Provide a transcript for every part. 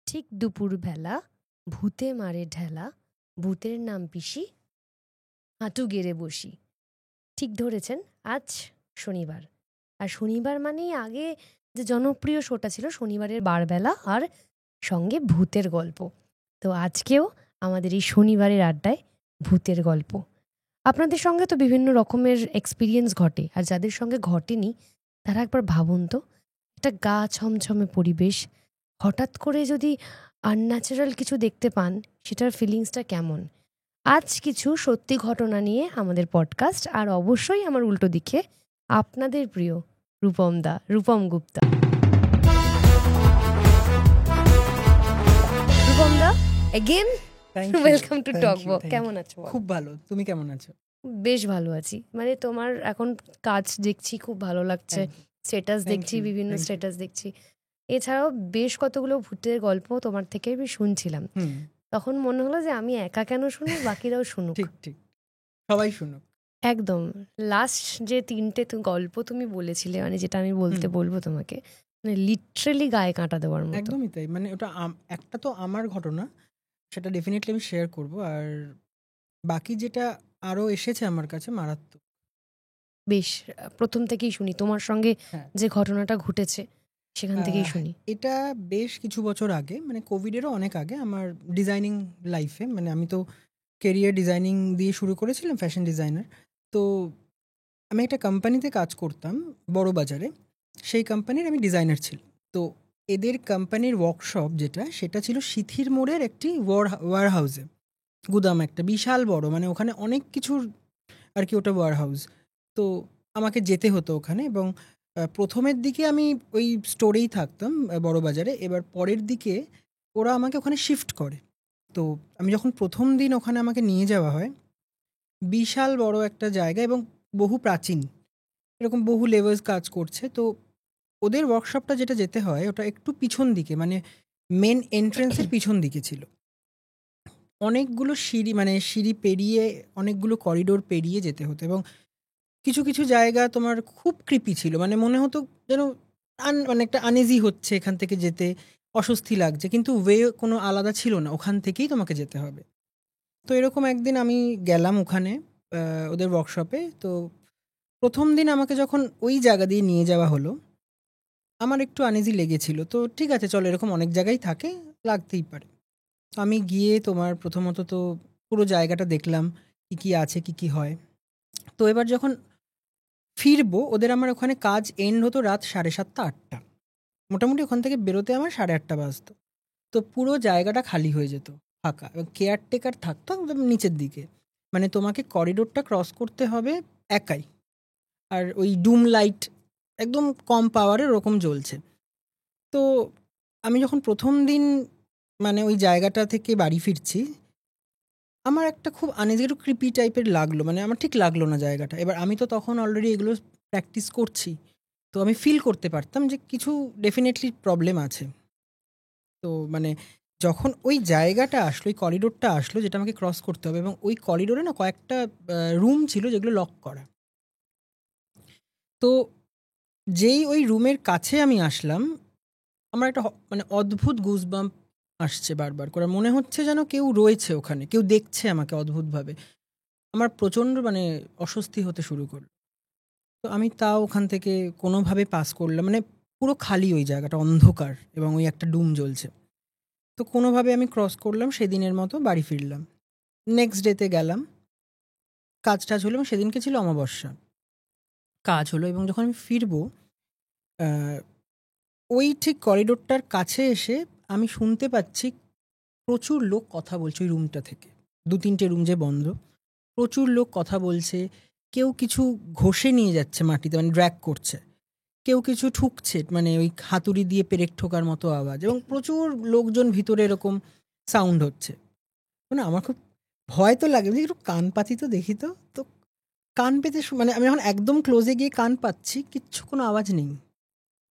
ঠিক দুপুরবেলা ভূতে মারে ঢেলা, ভূতের নাম পিসি, হাঁটু গেড়ে বসি। ঠিক ধরেছেন, আজ শনিবার। আর শনিবার মানেই আগে যে জনপ্রিয় শোটা ছিল শনিবারের বারবেলা, আর সঙ্গে ভূতের গল্প। তো আজকেও আমাদের এই শনিবারের আড্ডায় ভূতের গল্প। আপনাদের সঙ্গে তো বিভিন্ন রকমের এক্সপিরিয়েন্স ঘটে, আর যাদের সঙ্গে ঘটেনি তারা একবার ভাবুন তো, একটা গা ছমছমে পরিবেশ, হঠাৎ করে যদি আনন্যাচারাল কিছু দেখতে পান, সেটার ফিলিংসটা কেমন। আজ কিছু সত্যি ঘটনা নিয়ে আমাদের পডকাস্ট, আর অবশ্যই আমার উল্টো দিকে আপনাদের প্রিয় রূপম গুপ্তা। রূপম দা, এগেন ওয়েলকাম টু টকবো। কেমন আছো? খুব ভালো, তুমি কেমন আছো? বেশ ভালো আছি। মানে তোমার এখন কাজ দেখছি, খুব ভালো লাগছে। স্ট্যাটাস দেখছি, বিভিন্ন স্ট্যাটাস দেখছি। এছাড়াও বেশ কতগুলো ভূতের গল্প তোমার থেকে আমি শুনছিলাম। তখন মনে হলো যে আমি একা কেন শুনি, বাকিরাও শুনুক। ঠিক ঠিক, সবাই শুনুক। একদম। লাস্ট যে 3টে গল্প তুমি বলেছিলে, মানে যেটা আমি বলবো তোমাকে, মানে লিটারালি গায়ে কাঁটা দেওয়ার মতো। একদমই তাই। মানে ওটা একটা তো আমার ঘটনা, সেটা ডেফিনেটলি আমি শেয়ার করব। আর বাকি যেটা আরো এসেছে আমার কাছে মারাত্মক। বেশ, প্রথম থেকেই শুনি তোমার সঙ্গে যে ঘটনাটা ঘটেছে, সেখান থেকেই শুনি। এটা বেশ কিছু বছর আগে, মানে কোভিডেরও অনেক আগে, আমার ডিজাইনিং লাইফে, মানে আমি তো কেরিয়ার ডিজাইনিং দিয়ে শুরু করেছিলাম, ফ্যাশন ডিজাইনার। তো আমি একটা কোম্পানিতে কাজ করতাম বড় বাজারে, সেই কোম্পানির আমি ডিজাইনার ছিলাম। তো এদের কোম্পানির ওয়ার্কশপ সেটা ছিল সিথির মোড়ের একটি ওয়ার হাউসে, গুদাম একটা বিশাল বড়, মানে ওখানে অনেক কিছুর আর কি, ওটা ওয়ার হাউস। তো আমাকে যেতে হতো ওখানে, এবং প্রথমের দিকে আমি ওই স্টোরেই থাকতাম বড় বাজারে। এবার পরের দিকে ওরা আমাকে ওখানে শিফট করে। তো আমি যখন প্রথম দিন ওখানে আমাকে নিয়ে যাওয়া হয়, বিশাল বড় একটা জায়গা এবং বহু প্রাচীন, এরকম বহু লেবার্স কাজ করছে। তো ওদের ওয়ার্কশপটা যেটা যেতে হয়, ওটা একটু পিছন দিকে, মানে মেন এন্ট্রেন্সের পিছন দিকে ছিল। অনেকগুলো সিঁড়ি, মানে সিঁড়ি পেরিয়ে, অনেকগুলো করিডোর পেরিয়ে যেতে হতো। এবং কিছু কিছু জায়গা তোমার খুব ক্রিপি ছিল, মানে মনে হতো যেন মানে একটা আনইজি হচ্ছে এখান থেকে যেতে, অস্বস্তি লাগছে, কিন্তু ওয়ে কোনো আলাদা ছিল না, ওখান থেকেই তোমাকে যেতে হবে। তো এরকম একদিন আমি গেলাম ওখানে ওদের ওয়ার্কশপে। তো প্রথম দিন আমাকে যখন ওই জায়গা দিয়ে নিয়ে যাওয়া হলো, আমার একটু আনইজি লেগেছিল। তো ঠিক আছে, চলো, এরকম অনেক জায়গায় থাকে, লাগতেই পারে। তো আমি গিয়ে তোমার প্রথমত তো পুরো জায়গাটা দেখলাম, কি কি আছে, কি কি হয়। তো এবার যখন ফিরবো, ওদের আমার ওখানে কাজ এন্ড হতো রাত 7:30 8টা, মোটামুটি ওখান থেকে বেরোতে আমার 8:30 বাজতো। তো পুরো জায়গাটা খালি হয়ে যেত, ফাঁকা, এবং কেয়ারটেকার থাকতো একদম নিচের দিকে। মানে তোমাকে করিডোরটা ক্রস করতে হবে একাই, আর ওই ডুম লাইট একদম কম পাওয়ারের ওরকম জ্বলছে। তো আমি যখন প্রথম দিন মানে ওই জায়গাটা থেকে বাড়ি ফিরছি, আমার একটা খুব আনইজি, একটু ক্রিপি টাইপের লাগলো, মানে আমার ঠিক লাগলো না জায়গাটা। এবার আমি তো তখন অলরেডি এগুলো প্র্যাকটিস করছি, তো আমি ফিল করতে পারতাম যে কিছু ডেফিনেটলি প্রবলেম আছে। তো মানে যখন ওই জায়গাটা আসলো, ওই করিডোরটা আসলো যেটা আমাকে ক্রস করতে হবে, এবং ওই করিডোরে না কয়েকটা রুম ছিল যেগুলো লক করা। তো যেই ওই রুমের কাছে আমি আসলাম, আমার একটা মানে অদ্ভুত গুজবাম্প আসছে বারবার করে, মনে হচ্ছে যেন কেউ রয়েছে ওখানে, কেউ দেখছে আমাকে অদ্ভুতভাবে। আমার প্রচণ্ড মানে অস্বস্তি হতে শুরু করলো। তো আমি তাও ওখান থেকে কোনোভাবে পাস করলাম, মানে পুরো খালি ওই জায়গাটা, অন্ধকার, এবং ওই একটা ডুম জ্বলছে। তো কোনোভাবে আমি ক্রস করলাম, সেদিনের মতো বাড়ি ফিরলাম। নেক্সট ডেতে গেলাম, কাজ টাজ হলো, এবং সেদিনকে ছিল অমাবস্যা। কাজ হলো, এবং যখন আমি ফিরবো, ওই ঠিক করিডোরটার কাছে এসে আমি শুনতে পাচ্ছি প্রচুর লোক কথা বলছে ওই রুমটা থেকে। 2-3টে রুম যে বন্ধ, প্রচুর লোক কথা বলছে। কেউ কিছু ঘষে নিয়ে যাচ্ছে মাটিতে, মানে ড্র্যাগ করছে। কেউ কিছু ঠুকছে, মানে ওই হাতুড়ি দিয়ে পেরেক ঠোকার মতো আওয়াজ, এবং প্রচুর লোকজন ভিতরে, এরকম সাউন্ড হচ্ছে। মানে আমার খুব ভয় তো লাগে, একটু কান পাতি তো দেখি। তো তো কান পেতে মানে আমি যখন একদম ক্লোজে গিয়ে কান পাচ্ছি, কিচ্ছু কোনো আওয়াজ নেই।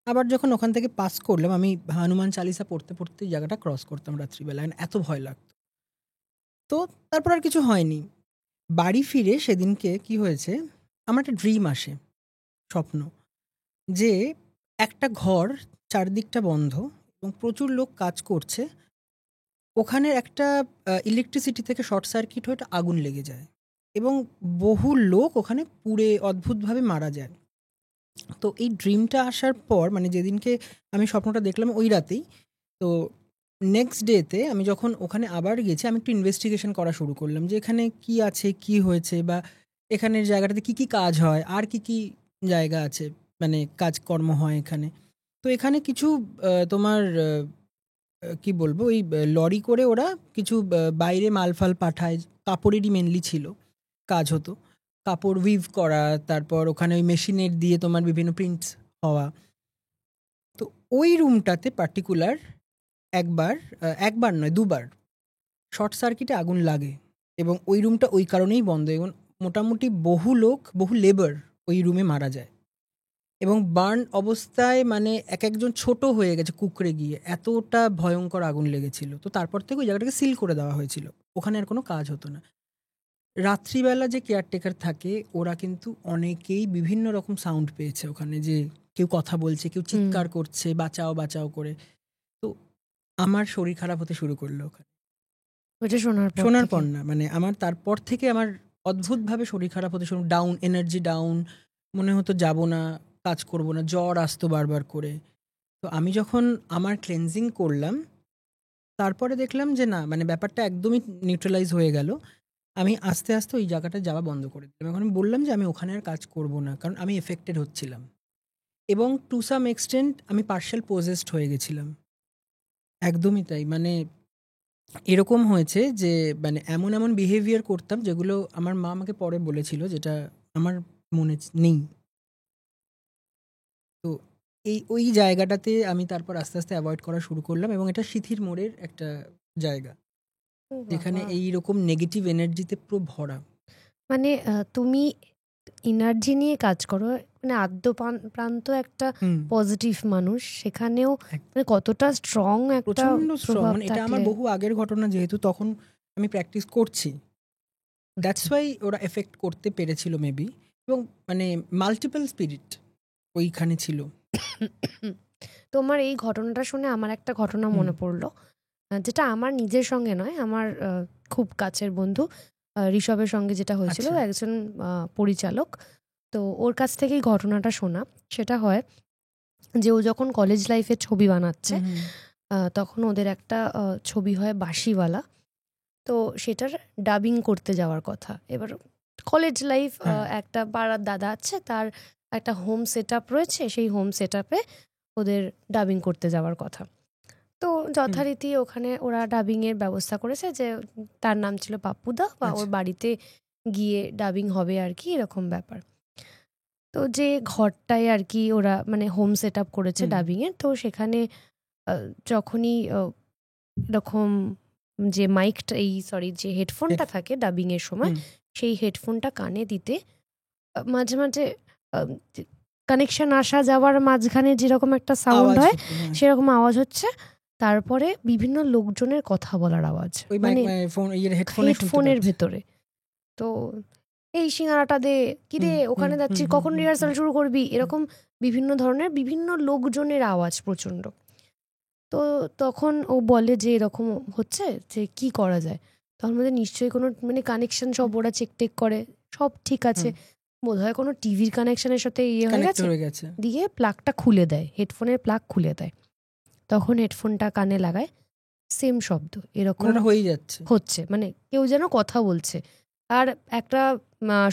আবার যখন ওখান থেকে পাস করলাম, আমি হনুমান চালিসা পড়তে পড়তে জায়গাটা ক্রস করতাম রাত্রিবেলায়, এত ভয় লাগতো। তো তারপর আর কিছু হয়নি। বাড়ি ফিরে সেদিনকে কি হয়েছে, আমার একটা ড্রিম আসে, স্বপ্ন, যে একটা ঘর চারদিকটা বন্ধ এবং প্রচুর লোক কাজ করছে, ওখানে একটা ইলেকট্রিসিটি থেকে শর্ট সার্কিট হয়ে একটা আগুন লেগে যায় এবং বহু লোক ওখানে পুড়ে অদ্ভুতভাবে মারা যায়। তো এই ড্রিমটা আসার পর মানে যেদিনকে আমি স্বপ্নটা দেখলাম ওই রাতেই, তো নেক্সট ডেতে আমি যখন ওখানে আবার গেছি আমি একটু ইনভেস্টিগেশন করা শুরু করলাম যে এখানে কি আছে, কি হয়েছে, বা এখানের জায়গাটাতে কি কি কাজ হয়, আর কি কি জায়গা আছে মানে কাজকর্ম হয় এখানে। তো এখানে কিছু তোমার কি বলবো, ওই লরি করে ওরা কিছু বাইরে মালফাল পাঠায়, কাপড়েরই মেনলি ছিল কাজ হতো, কাপড় উইভ করা, তারপর ওখানে ওই মেশিনের দিয়ে তোমার বিভিন্ন প্রিন্টস হওয়া। তো ওই রুমটাতে পার্টিকুলার একবার নয় দুবার শর্ট সার্কিটে আগুন লাগে এবং ওই রুমটা ওই কারণেই বন্ধ এবং মোটামুটি বহু লোক, বহু লেবার ওই রুমে মারা যায় এবং বার্ন অবস্থায় মানে এক একজন ছোট হয়ে গেছে কুকড়ে গিয়ে, এতটা ভয়ঙ্কর আগুন লেগেছিল। তো তারপর থেকে ওই জায়গাটাকে সিল করে দেওয়া হয়েছিল, ওখানে আর কোনো কাজ হতো না। রাত্রিবেলা যে কেয়ারটেকার থাকে ওরা কিন্তু অনেকেই বিভিন্ন রকম সাউন্ড পেয়েছে ওখানে, যে কেউ কথা বলছে, কেউ চিৎকার করছে বাঁচাও বাঁচাও করে। তো আমার শরীর খারাপ হতে শুরু করলো ওখানে। ওটা শোনার পর না, মানে আমার তারপর থেকে আমার অদ্ভুতভাবে শরীর খারাপ হতে শুরু, ডাউন এনার্জি ডাউন, মনে হতো যাব না, কাজ করব না, জ্বর আসতো বারবার করে। তো আমি যখন আমার ক্লেনজিং করলাম তারপরে দেখলাম যে না, মানে ব্যাপারটা একদমই নিউট্রালাইজ হয়ে গেল। আমি আস্তে আস্তে ওই জায়গাটা যাওয়া বন্ধ করে দিলাম। এখন আমি বললাম যে আমি ওখানে আর কাজ করব না, কারণ আমি এফেক্টেড হচ্ছিলাম এবং টু সাম এক্সটেন্ট আমি পার্শাল পোজেসড হয়ে গেছিলাম। একদমই তাই, মানে এরকম হয়েছে যে মানে এমন এমন বিহেভিয়ার করতাম যেগুলো আমার মা আমাকে পরে বলেছিল, যেটা আমার মনে নেই। তো ওই জায়গাটাতে আমি তারপর আস্তে আস্তে অ্যাভয়েড করা শুরু করলাম এবং এটা সিথির মোড়ের একটা জায়গা যেখানে এইরকম নেগেটিভ এনার্জিতে পুরো ভরা। মানে তুমি এনার্জি নিয়ে কাজ করো, মানে প্রান্ত একটা পজিটিভ মানুষ, সেখানেও মানে কতটা স্ট্রং একটা প্রচন্ড স্ট্রং। প্রভাব মানে এটা আমার বহু আগের ঘটনা, যেহেতু তখন আমি প্র্যাকটিস করছি, দ্যাটস ওয়াই ওরা এফেক্ট করতে পেরেছিল মেবি। এবং মানে মাল্টিপল স্পিরিট ওইখানে ছিল। তোমার এই ঘটনাটা শুনে আমার একটা ঘটনা মনে পড়লো, যেটা আমার নিজের সঙ্গে নয়, আমার খুব কাছের বন্ধু ঋষভের সঙ্গে যেটা হয়েছিল। একজন পরিচালক, তো ওর কাছ থেকেই ঘটনাটা শোনা। সেটা হয় যে ও যখন কলেজ লাইফে ছবি বানাচ্ছে তখন ওদের একটা ছবি হয় বাঁশিওয়ালা, তো সেটার ডাবিং করতে যাওয়ার কথা। এবার কলেজ লাইফ, একটা পাড়ার দাদা আছে, তার একটা হোম সেট আপ রয়েছে, সেই হোম সেট আপে ওদের ডাবিং করতে যাওয়ার কথা। তো যথারীতি ওখানে ওরা ডাবিংয়ের ব্যবস্থা করেছে, যে তার নাম ছিল পাপ্পুদা, বা ওর বাড়িতে গিয়ে ডাবিং হবে আর কি, এরকম ব্যাপার। তো যে ঘরটায় আর কি ওরা মানে হোম সেট আপ করেছে ডাবিংয়ের, তো সেখানে যখনই এরকম যে মাইকটা যে হেডফোনটা থাকে ডাবিংয়ের সময়, সেই হেডফোনটা কানে দিতে মাঝে মাঝে কানেকশন আসা যাওয়ার মাঝখানে যেরকম একটা সাউন্ড হয় সেরকম আওয়াজ হচ্ছে। তারপরে বিভিন্ন লোকজনের কথা বলার আওয়াজ, মানে হেডফোনের ভেতরে। তো এই সিঙ্গারাটা দে, কি রে, ওখানে যাচ্ছি, কখন রিহার্সাল শুরু করবি, এরকম বিভিন্ন ধরনের বিভিন্ন লোকজনের আওয়াজ প্রচন্ড। তো তখন ও বলে যে এরকম হচ্ছে, যে কি করা যায়। তখন বলে নিশ্চয়ই কোনো মানে কানেকশন, সব ওরা চেক টেক করে, সব ঠিক আছে, বোধহয় কোনো টিভির কানেকশনের সাথে হয়ে গেছে, দিয়ে প্লাগটা খুলে দেয়, হেডফোনের প্লাগ খুলে দেয়। তখন হেডফোনটা কানে লাগায়, সেম শব্দ এরকম হচ্ছে, মানে কেউ যেন কথা বলছে। আর একটা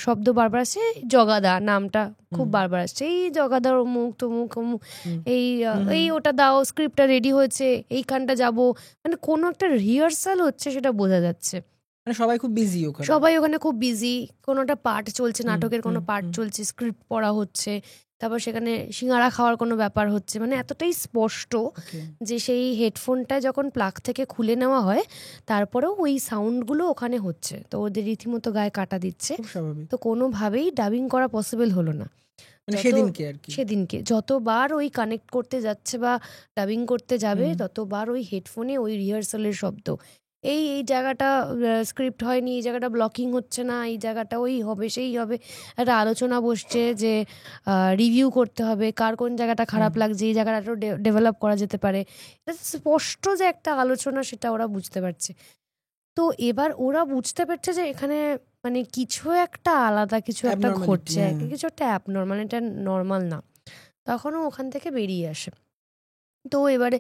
শব্দ বারবার আসছে, জগাদা নামটা খুব বারবার আসছে, এই জগাদার অমুক তমুক অমুক, এই ওটা দাও, স্ক্রিপ্টটা রেডি হয়েছে, এইখানটা যাব, মানে কোনো একটা রিহার্সাল হচ্ছে সেটা বোঝা যাচ্ছে। মানে সবাই খুব বিজি, সবাই ওখানে খুব বিজি, কোনো একটা পার্ট চলছে, নাটকের কোনো পার্ট চলছে, স্ক্রিপ্ট পড়া হচ্ছে, তারপর সেখানে সিঙ্গারা খাওয়ার কোনো ব্যাপার হচ্ছে। মানে এতটাই স্পষ্ট যে সেই হেডফোনটা যখন প্লাগ থেকে খুলে নেওয়া হয় তারপরেও ওই সাউন্ডগুলো ওখানে হচ্ছে। তো ওদের রীতিমতো গায়ে কাটা দিচ্ছে, তো কোনোভাবেই ডাবিং করা পসিবল হলো না সেদিনকে। যতবার ওই কানেক্ট করতে যাচ্ছে বা ডাবিং করতে যাবে, ততবার ওই হেডফোনে ওই রিহার্সালের শব্দ, এই জায়গাটা স্ক্রিপ্ট হয়নি, এই জায়গাটা ব্লকিং হচ্ছে না, এই জায়গাটা ওই হবে সেই হবে, একটা আলোচনা বসছে যে রিভিউ করতে হবে কার কোন জায়গাটা খারাপ লাগছে, এই জায়গাটা একটু ডেভেলপ করা যেতে পারে। এটা স্পষ্ট যে একটা আলোচনা, সেটা ওরা বুঝতে পারছে। তো এবার ওরা বুঝতে পারছে যে এখানে মানে কিছু একটা আলাদা, কিছু একটা ঘটছে, কিছু একটা অ্যাবনর্মাল, এটা নর্মাল না। তখনও ওখান থেকে বেরিয়ে আসে। তো এবারে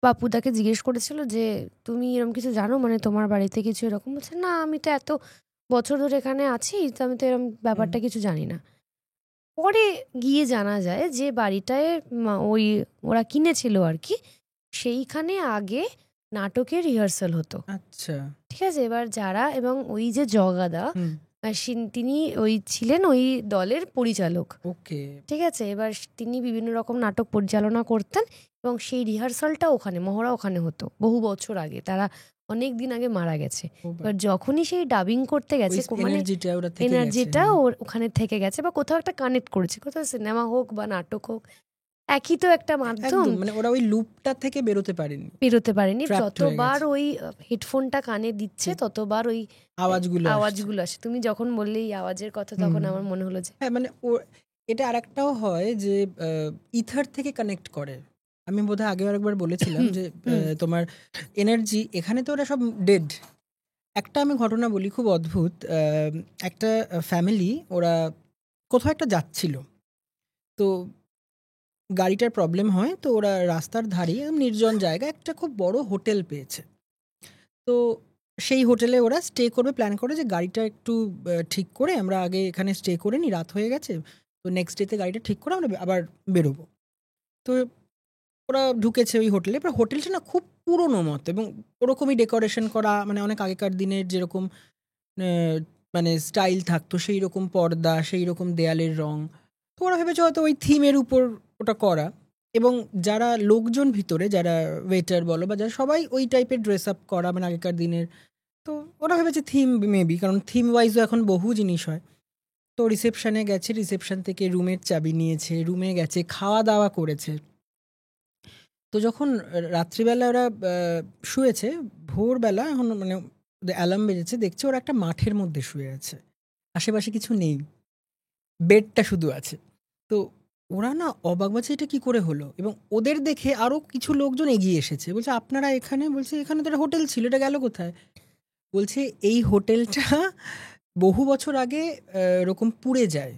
পাপু তাকে জিজ্ঞেস করেছিল যে তুমি এরকম কিছু জানো, মানে তোমার বাড়িতে কিছু এরকম? বলছে না, আমি তো এত বছর ধরে এখানে আছি, তো আমি তো এরকম ব্যাপারটা কিছু জানি না। পরে গিয়ে জানা যায় যে বাড়িটায় ওই ওরা কিনেছিল আর কি, সেইখানে আগে নাটকের রিহার্সাল হতো। আচ্ছা, ঠিক আছে। এবার যারা, এবং ওই যে জগাদা তিনি ওই ছিলেন ওই দলের পরিচালক। ওকে, ঠিক আছে। এবার তিনি বিভিন্ন রকম নাটক পরিচালনা করতেন এবং সেই রিহার্সালটা ওখানে মহড়া ওখানে হতো বহু বছর আগে। তারা অনেক দিন আগে মারা গেছে। এবার যখনই সেই ডাবিং করতে গেছে, মানে এনার্জিটা ওর ওখানে থেকে গেছে বা কোথাও একটা কানেক্ট করেছে, কোথাও সিনেমা হোক বা নাটক হোক, একই তো একটা মাধ্যম। মানে ওরা ওই লুপটা থেকে বেরোতে পারেনি। যতবার ওই হেডফোনটা কানে দিচ্ছে ততবার ওই আওয়াজগুলো আসে। তুমি যখন বললে এই আওয়াজের কথা, তখন আমার মনে হলো যে হ্যাঁ, মানে এটা আরেকটাও হয় যে ইথার থেকে কানেক্ট করে। আমি বোধহয় আগে আরেকবার বলেছিলাম যে তোমার এনার্জি, এখানে তো ওরা সব ডেড। একটা আমি ঘটনা বলি, খুব অদ্ভুত। একটা ফ্যামিলি, ওরা কোথাও একটা যাচ্ছিল, তো গাড়িটার প্রবলেম হয়, তো ওরা রাস্তার ধারে নির্জন জায়গায় একটা খুব বড় হোটেল পেয়েছে। তো সেই হোটেলে ওরা স্টে করবে প্ল্যান করে, যে গাড়িটা একটু ঠিক করে আমরা আগে এখানে স্টে করে নিই, রাত হয়ে গেছে, তো নেক্সট ডেতে গাড়িটা ঠিক করে আমরা আবার বেরোবো। তো ওরা ঢুকেছে ওই হোটেলে। এবার হোটেলটা না খুব পুরনো মতো, এবং ওরকমই ডেকোরেশন করা, মানে অনেক আগেকার দিনের যেরকম মানে স্টাইল থাকতো, সেই রকম পর্দা, সেই রকম দেয়ালের রং। তো ওরা ভেবেছে হয়তো ওই থিমের উপর ওটা করা, এবং যারা লোকজন ভিতরে, যারা ওয়েটার বলো বা যারা, সবাই ওই টাইপের ড্রেস আপ করা, মানে আগেকার দিনের। তো ওরা ভেবেছে থিম মেবি, কারণ থিম ওয়াইজও এখন বহু জিনিস হয়। তো রিসেপশনে গেছে, রিসেপশন থেকে রুমের চাবি নিয়েছে, রুমে গেছে, খাওয়া দাওয়া করেছে। তো যখন রাত্রিবেলা ওরা শুয়েছে, ভোরবেলা এখন মানে অ্যালার্ম বেজেছে, দেখছে ওরা একটা মাঠের মধ্যে শুয়ে আছে, আশেপাশে কিছু নেই, বেডটা শুধু আছে। তো ওরা না অবাক, বলছে এটা কি করে হলো, এবং ওদের দেখে আরও কিছু লোকজন এগিয়ে এসেছে, বলছে আপনারা এখানে? বলছে এখানে তো একটা হোটেল ছিল, এটা গেল কোথায়? বলছে এই হোটেলটা বহু বছর আগে এরকম পুড়ে যায়,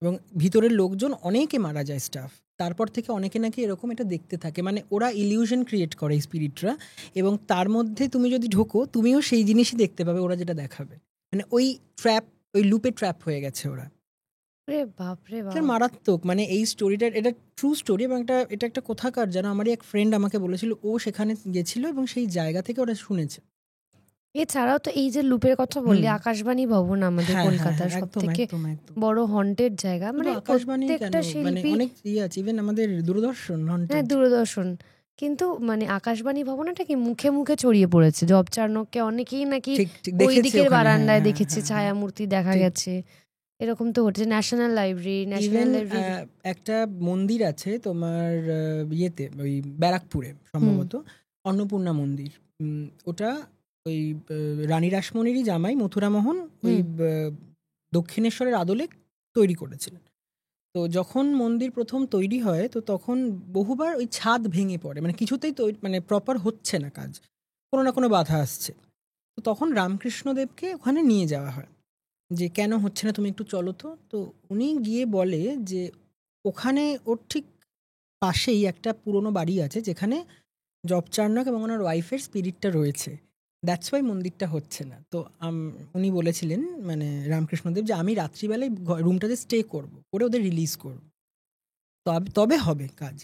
এবং ভিতরের লোকজন অনেকে মারা যায়, স্টাফ। তারপর থেকে অনেকে নাকি এরকম এটা দেখতে থাকে, মানে ওরা ইলিউশন ক্রিয়েট করে এই স্পিরিটরা, এবং তার মধ্যে তুমি যদি ঢোকো, তুমিও সেই জিনিসই দেখতে পাবে ওরা যেটা দেখাবে। মানে ওই ট্র্যাপ, ওই লুপে ট্র্যাপ হয়ে গেছে ওরা। বাপরে বাপ, মারাত্মক। মানে এই স্টোরিটা, এটা ট্রু স্টোরি, এবং এটা একটা কোথাকার যেন, আমারই এক ফ্রেন্ড আমাকে বলেছিল, ও সেখানে গেছিল এবং সেই জায়গা থেকে ওরা শুনেছে। এছাড়াও তো এই যে লুপের কথা বললি, আকাশবাণী ভবন আমাদের কলকাতার সবথেকে বড় হন্টেড জায়গা। মানে প্রত্যেকটা শিল্পী, অনেক আছে, ইভেন আমাদের দূরদর্শন, হ্যাঁ দূরদর্শন, কিন্তু মানে আকাশবাণী ভবনটা কি মুখে মুখে ছড়িয়ে পড়েছে। জব চার্নককে অনেকেই নাকি ওই দিকের বারান্দায় দেখেছে, ছায়ামূর্তি দেখা গেছে, এরকম তো হচ্ছে। ন্যাশনাল লাইব্রেরি একটা মন্দির আছে তোমার ইয়েতে, ওই ব্যারাকপুরে সম্ভবত, অন্নপূর্ণা মন্দির। ওটা ওই রানী রাসমণিরই জামাই মথুরামোহন ওই দক্ষিণেশ্বরের আদলে তৈরি করেছিলেন। তো যখন মন্দির প্রথম তৈরি হয়, তো তখন বহুবার ওই ছাদ ভেঙে পড়ে, মানে কিছুতেই মানে প্রপার হচ্ছে না কাজ, কোনো না কোনো বাধা আসছে। তো তখন রামকৃষ্ণদেবকে ওখানে নিয়ে যাওয়া হয়, যে কেন হচ্ছে না, তুমি একটু চলো তো। তো উনি গিয়ে বলে যে ওখানে ওর ঠিক পাশেই একটা পুরনো বাড়ি আছে, যেখানে জব চার্নক এবং ওনার ওয়াইফের স্পিরিটটা রয়েছে, দ্যাটস ওয়াই মন্দিরটা হচ্ছে না। তো উনি বলেছিলেন, মানে রামকৃষ্ণদেব, যে আমি রাত্রিবেলায় রুমটাতে স্টে করে ওদের রিলিজ করব, তবে হবে কাজ।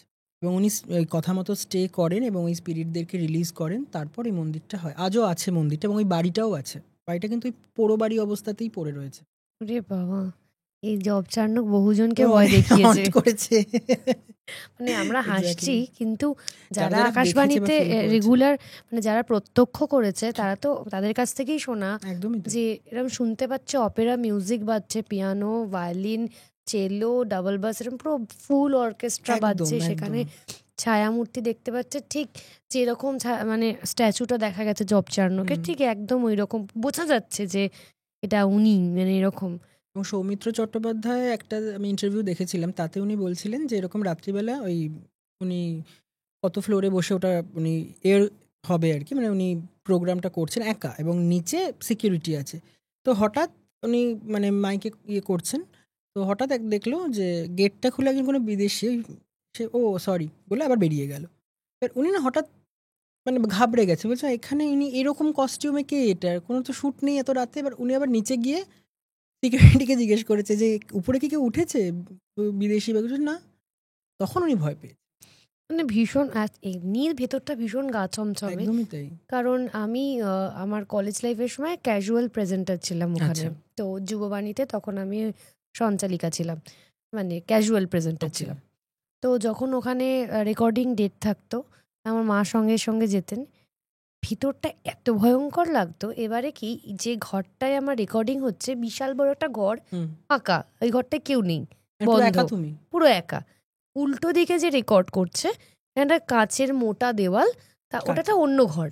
এবং উনি ওই কথা মতো স্টে করেন এবং ওই স্পিরিটদেরকে রিলিজ করেন, তারপর এই মন্দিরটা হয়। আজও আছে মন্দিরটা, এবং ওই বাড়িটাও আছে। বাড়িটা কিন্তু ওই পোড়ো বাড়ি অবস্থাতেই পড়ে রয়েছে। রে বাবা, এই জব চার্নক বহুজনকে ভয় দেখিয়েছে করেছে। মানে আমরা হাসছি, কিন্তু যারা আকাশবাণীতে রেগুলার, মানে যারা প্রত্যক্ষ করেছে, তারা তো তাদের কাছ থেকেই শোনা, যে এরকম শুনতে পাচ্ছে অপেরা মিউজিক বাজছে, পিয়ানো, ভায়োলিন, চেলো, ডাবল বাস, এরকম পুরো ফুল অর্কেস্ট্রা বাজছে, সেখানে ছায়ামূর্তি দেখতে পাচ্ছে, ঠিক যেরকম মানে স্ট্যাচুটা দেখা গেছে জব চার্নকের, ঠিক একদম ওই রকম বোঝা যাচ্ছে যে এটা উনি, মানে এরকম। এবং সৌমিত্র চট্টোপাধ্যায় একটা আমি ইন্টারভিউ দেখেছিলাম, তাতে উনি বলছিলেন যে এরকম রাত্রিবেলা ওই উনি কত ফ্লোরে বসে ওটা উনি এর হবে আর কি, মানে উনি প্রোগ্রামটা করছেন একা এবং নিচে সিকিউরিটি আছে। তো হঠাৎ উনি মানে মাইকে ইয়ে করছেন, তো হঠাৎ এক দেখলো যে গেটটা খুলে একজন কোনো বিদেশি, সে ও সরি বলে আবার বেরিয়ে গেল। এবার উনি না হঠাৎ মানে ঘাবড়ে গেছে, বলছে এখানে উনি এরকম কস্টিউমে কে, এটার কোনো তো শ্যুট নেই এত রাতে। এবার উনি আবার নিচে গিয়ে সিকিউরিটিকে জিজ্ঞেস করেছে যে উপরে কি কেউ উঠেছে বিদেশি বা কিছু, না। তখন উনি ভয় পেয়ে, মানে ভীষণ এমনির ভেতরটা ভীষণ গা ছমছমে। একদমই তাই। কারণ আমি আমার কলেজ লাইফের সময় ক্যাজুয়াল প্রেজেন্টার ছিলাম ওখানে। আচ্ছা। তো যুববাণীতে তখন আমি সঞ্চালিকা ছিলাম, মানে ক্যাজুয়াল প্রেজেন্টার Okay. ছিলাম। তো যখন ওখানে রেকর্ডিং ডেট থাকতো, আমার মা সঙ্গে সঙ্গে যেতেন। ভিতরটা এত ভয়ঙ্কর লাগতো। এবারে কি, যে ঘরটায় আমার রেকর্ডিং হচ্ছে বিশাল বড় একটা ঘর, ফাঁকা, ওই ঘরটায় কেউ নেই, পুরো বন্ধ, একা তুমি? পুরো একা। উল্টো দিকে যে রেকর্ড করছে, একটা কাঁচের মোটা দেওয়াল, ওটা একটা অন্য ঘর।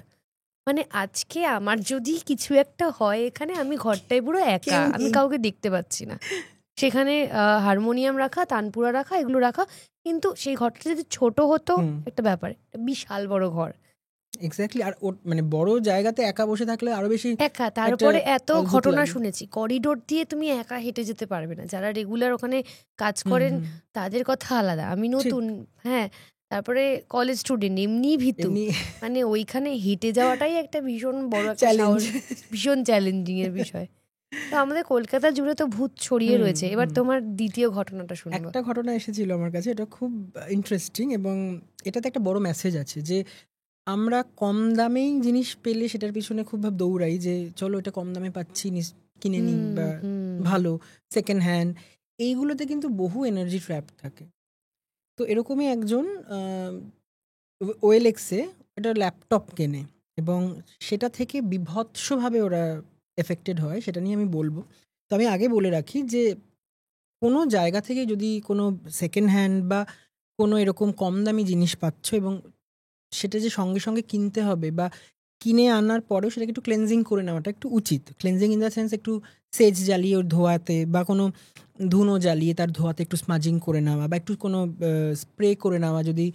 মানে আজকে আমার যদি কিছু একটা হয় এখানে, আমি ঘরটায় পুরো একা, কেউ আমি নেই। কাউকে দেখতে পাচ্ছি না। সেখানে হারমোনিয়াম রাখা, তানপুরা রাখা, এগুলো রাখা, কিন্তু সেই ঘরটা যদি ছোট হতো একটা ব্যাপার, বিশাল বড় ঘর এক্স্যাক্টলি। আর মানে বড় জায়গাতে একা বসে থাকলে আরো বেশি একা। তারপরে এত অদ্ভুত ঘটনা লাগে। শুনেছি, করিডোর দিয়ে তুমি একা হেঁটে যেতে পারবে না। যারা রেগুলার ওখানে কাজ করেন তাদের কথা আলাদা, আমি নতুন। হ্যাঁ, তারপরে কলেজ স্টুডেন্ট, এমনি ভীতু। এমনি মানে ওইখানে হেঁটে যাওয়াটাই একটা ভীষণ বড় একটা চ্যালেঞ্জ। সাহস, ভীষণ চ্যালেঞ্জিং এর বিষয়। তো আমাদের কলকাতা জুড়ে তো ভূত ছড়িয়ে রয়েছে। এবার তোমার দ্বিতীয় ঘটনাটা শুনবো। একটা ঘটনা এসেছিল আমার কাছে, এটা খুব ইন্টারেস্টিং এবং এটাতে একটা বড় মেসেজ আছে যে আমরা কম দামেই জিনিস পেলে সেটার পিছনে খুব ভাব দৌড়াই, যে চলো এটা কম দামে পাচ্ছি কিনে নিই, বা ভালো সেকেন্ড হ্যান্ড। এইগুলোতে কিন্তু বহু এনার্জি ট্র্যাপ থাকে। তো এরকমই একজন ওএলএক্সে একটা ল্যাপটপ কেনে এবং সেটা থেকে বিভৎসভাবে ওরা এফেক্টেড হয়, সেটা নিয়ে আমি বলবো। তো আমি আগে বলে রাখি যে কোনো জায়গা থেকে যদি কোনো সেকেন্ড হ্যান্ড বা কোনো এরকম কম দামি জিনিস পাচ্ছ এবং সেটা যে সঙ্গে সঙ্গে কিনতে হবে বা কিনে আনার পরেও সেটাকে একটু ক্লেনজিং করে নেওয়াটা একটু উচিত। ক্লেনজিং ইন দ্য সেন্স একটু সেজ জ্বালিয়ে ওর ধোয়াতে বা কোনো ধুনো জ্বালিয়ে তার ধোয়াতে একটু স্মাজিং করে নেওয়া বা একটু কোনো স্প্রে করে নেওয়া যদি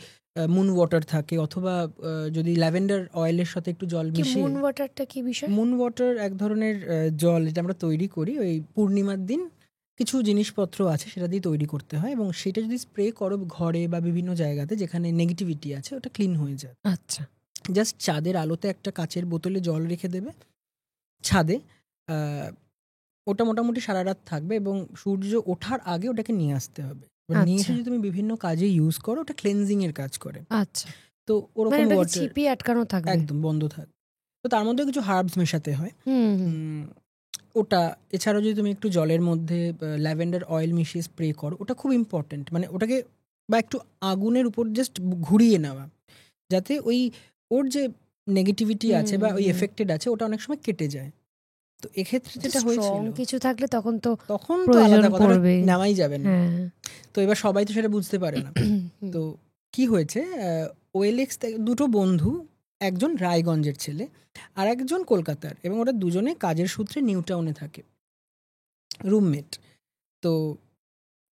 মুন ওয়াটার থাকে, অথবা যদি ল্যাভেন্ডার অয়েলের সাথে একটু জল মিশিয়ে। মুন ওয়াটারটা কি বিষয়? মুন ওয়াটার এক ধরনের জল, যেটা আমরা তৈরি করি ওই পূর্ণিমার দিন, কিছু জিনিসপত্র আছে সেটা দিয়ে তৈরি করতে হয় এবং সেটা যদি স্প্রে করো ঘরে বা বিভিন্ন জায়গাতে যেখানে নেগেটিভিটি আছে, ওটা ক্লিন হয়ে যায়। আচ্ছা। জাস্ট চাঁদের আলোতে একটা কাচের বোতলে জল রেখে দেবে ছাদে, ওটা মোটামুটি সারা রাত থাকবে এবং সূর্য ওঠার আগে ওটাকে নিয়ে আসতে হবে। নিয়ে এসে যদি তুমি বিভিন্ন কাজে ইউজ করো, ওটা ক্লেনজিং এর কাজ করে। আচ্ছা, তো ওরকম মানে ওটাকে ওয়াটার ছিপিয়ে আটকানো থাকবে, একদম বন্ধ থাকবে। তো তার মধ্যে কিছু হার্বস মেশাতে হয়। ওটা এছাড়াও যদি তুমি একটু জলের মধ্যে ল্যাভেন্ডার অয়েল মিশিয়ে স্প্রে করো, ওটা খুব ইম্পর্টেন্ট। মানে ওটাকে বা একটু আগুনের উপর জাস্ট ঘুরিয়ে নেওয়া, যাতে ওই ওর যে নেগেটিভিটি আছে বা ওই এফেক্টেড আছে ওটা অনেক সময় কেটে যায়। তো এক্ষেত্রে যেটা হয়েছিল, কিছু থাকলে তখন তো আলাদা কথা, নেওয়াই যাবে না। তো এবার সবাই তো সেটা বুঝতে পারে না। তো কি হয়েছে, ওএলএক্স দুটো বন্ধু, একজন রায়গঞ্জের ছেলে আর একজন কলকাতার, এবং ওরা দুজনে কাজের সূত্রে নিউ টাউনে থাকে, রুমমেট। তো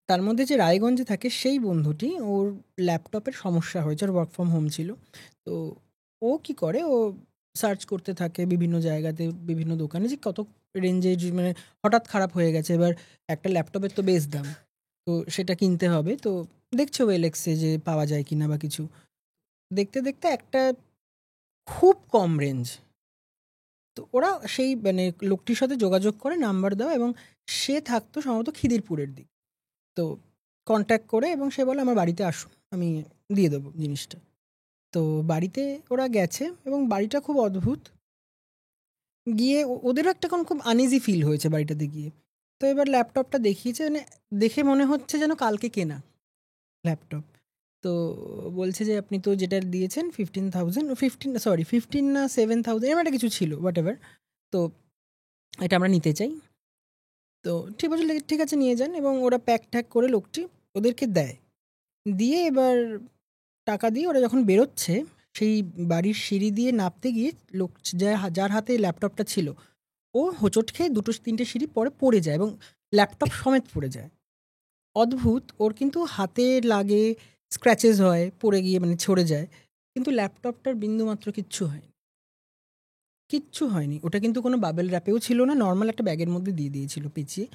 তার মধ্যে যে রায়গঞ্জে থাকে সেই বন্ধুটি, ওর ল্যাপটপের সমস্যা হয়েছে, ওর ওয়ার্ক ফ্রম হোম ছিল। তো ও কি করে, ও সার্চ করতে থাকে বিভিন্ন জায়গাতে, বিভিন্ন দোকানে, যে কত রেঞ্জে, মানে হঠাৎ খারাপ হয়ে গেছে, এবার একটা ল্যাপটপের তো বেশ দাম, তো সেটা কিনতে হবে। তো দেখছো ওএলএক্সে যে পাওয়া যায় কিনা বা কিছু, দেখতে দেখতে একটা খুব কম রেঞ্জ। তো ওরা সেই মানে লোকটির সাথে যোগাযোগ করে, নাম্বার দেওয়া, এবং সে থাকতো সম্ভবত খিদিরপুরের দিক। তো কন্ট্যাক্ট করে এবং সে বলে আমার বাড়িতে আসুন, আমি দিয়ে দেবো জিনিসটা। তো বাড়িতে ওরা গেছে এবং বাড়িটা খুব অদ্ভুত। গিয়ে ওদেরও একটা খুব আনইজি ফিল হয়েছে বাড়িটাতে গিয়ে। তো এবার ল্যাপটপটা দেখিয়েছে, মানে দেখে মনে হচ্ছে যেন কালকে কেনা ল্যাপটপ। তো বলছে যে আপনি তো যেটা দিয়েছেন 15 না 7,000 এরকম একটা কিছু ছিল, হোয়াট এভার। তো এটা আমরা নিতে চাই। তো ঠিক আছে নিয়ে যান, এবং ওরা প্যাক ট্যাক করে লোকটি ওদেরকে দেয়। দিয়ে এবার টাকা দিয়ে ওরা যখন বেরোচ্ছে, সেই বাড়ির সিঁড়ি দিয়ে নামতে গিয়ে লোক যার হাতে ল্যাপটপটা ছিল, ও হোঁচট খেয়ে 2-3টে সিঁড়ি পরে পড়ে যায় এবং ল্যাপটপ সমেত পড়ে যায়। অদ্ভুত, ওর কিন্তু হাতে লাগে, স্ক্র্যাচেস হয়, পড়ে গিয়ে মানে ছড়ে যায়, কিন্তু ল্যাপটপটার বিন্দুমাত্র কিচ্ছু হয়নি। কিচ্ছু হয়নি। ওটা কিন্তু কোনো বাবেল র্যাপেও ছিল না, নর্মাল একটা ব্যাগের মধ্যে দিয়ে দিয়েছিল পেঁচিয়ে।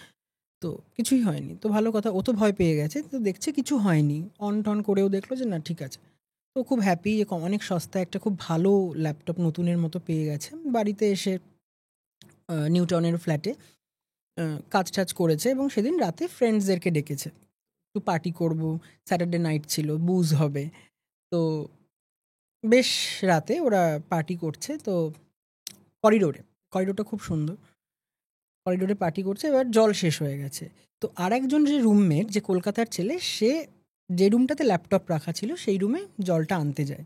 তো কিছুই হয়নি। তো ভালো কথা, ও তো ভয় পেয়ে গেছে, তো দেখছে কিছু হয়নি, অন টন করেও দেখলো যে না ঠিক আছে। তো খুব হ্যাপি যে অনেক সস্তায় একটা খুব ভালো ল্যাপটপ নতুনের মতো পেয়ে গেছে। বাড়িতে এসে নিউটনের ফ্ল্যাটে কাজ টাজ করেছে এবং সেদিন রাতে ফ্রেন্ডসদেরকে ডেকেছে, একটু পার্টি করব, স্যাটারডে নাইট ছিল, বুজ হবে। তো বেশ রাতে ওরা পার্টি করছে। তো করিডোরটা খুব সুন্দর, করিডোরে পার্টি করছে, এবার জল শেষ হয়ে গেছে। তো আর একজন যে রুমমেট, যে কলকাতার ছেলে, সে যে রুমটাতে ল্যাপটপ রাখা ছিল সেই রুমে জলটা আনতে যায়।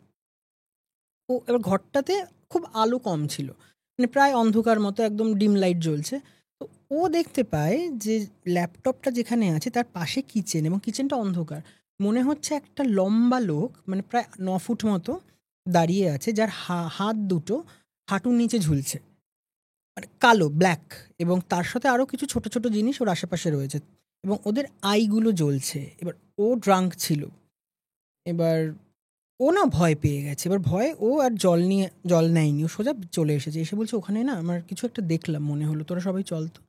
ও এবার ঘরটাতে খুব আলো কম ছিল, মানে প্রায় অন্ধকার মতো, একদম ডিম লাইট জ্বলছে। তো ও দেখতে পায় যে ল্যাপটপটা যেখানে আছে তার পাশে কিচেন, এবং কিচেনটা অন্ধকার। মনে হচ্ছে একটা লম্বা লোক, মানে প্রায় 9 ফুট মতো দাঁড়িয়ে আছে, যার হাত দুটো হাঁটুর নিচে ঝুলছে, মানে কালো ব্ল্যাক, এবং তার সাথে আরও কিছু ছোট ছোট জিনিস ওর আশেপাশে রয়েছে, এবং ওদের আইগুলো জ্বলছে। এবার ও ড্রাঙ্ক ছিল, এবার ও না ভয় পেয়ে গেছে। এবার ভয়ে ও আর জল নেয়নি, ও সোজা চলে এসেছে, এসে বলছে ওখানে না আমার কিছু একটা দেখলাম মনে হলো, তোরা সবাই চল তো।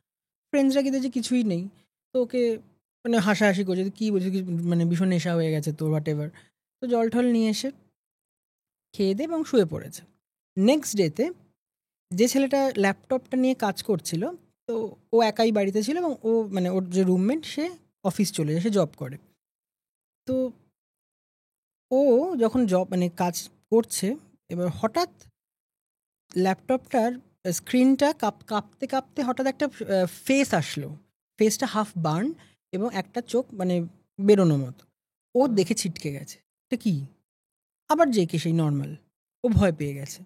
ফ্রেন্ডসরা কি দেখছে কিছুই নেই। তো ওকে মানে হাসাহাসি করছে, কী বলছে, কি মানে ভীষণ নেশা হয়ে গেছে তো, হোয়াট এভার। তো জল টল নিয়ে এসে খেয়ে দিয়ে এবং শুয়ে পড়েছে। নেক্সট ডেতে যে ছেলেটা ল্যাপটপটা নিয়ে কাজ করছিল, তো ও একাই বাড়িতে ছিল, এবং ও মানে ওর যে রুমমেট সে অফিস চলে যায়, সে জব করে। তো ও যখন জব মানে কাজ করছে, এবার হঠাৎ ল্যাপটপটার স্ক্রিনটা কাঁপতে কাঁপতে হঠাৎ একটা ফেস আসলো। ফেসটা হাফ বার্ন এবং একটা চোখ মানে বেরোনো মতো। ও দেখে ছিটকে গেছে, এটা কি? আবার যে কে সেই নর্মাল। ও ভয় পেয়ে গেছে।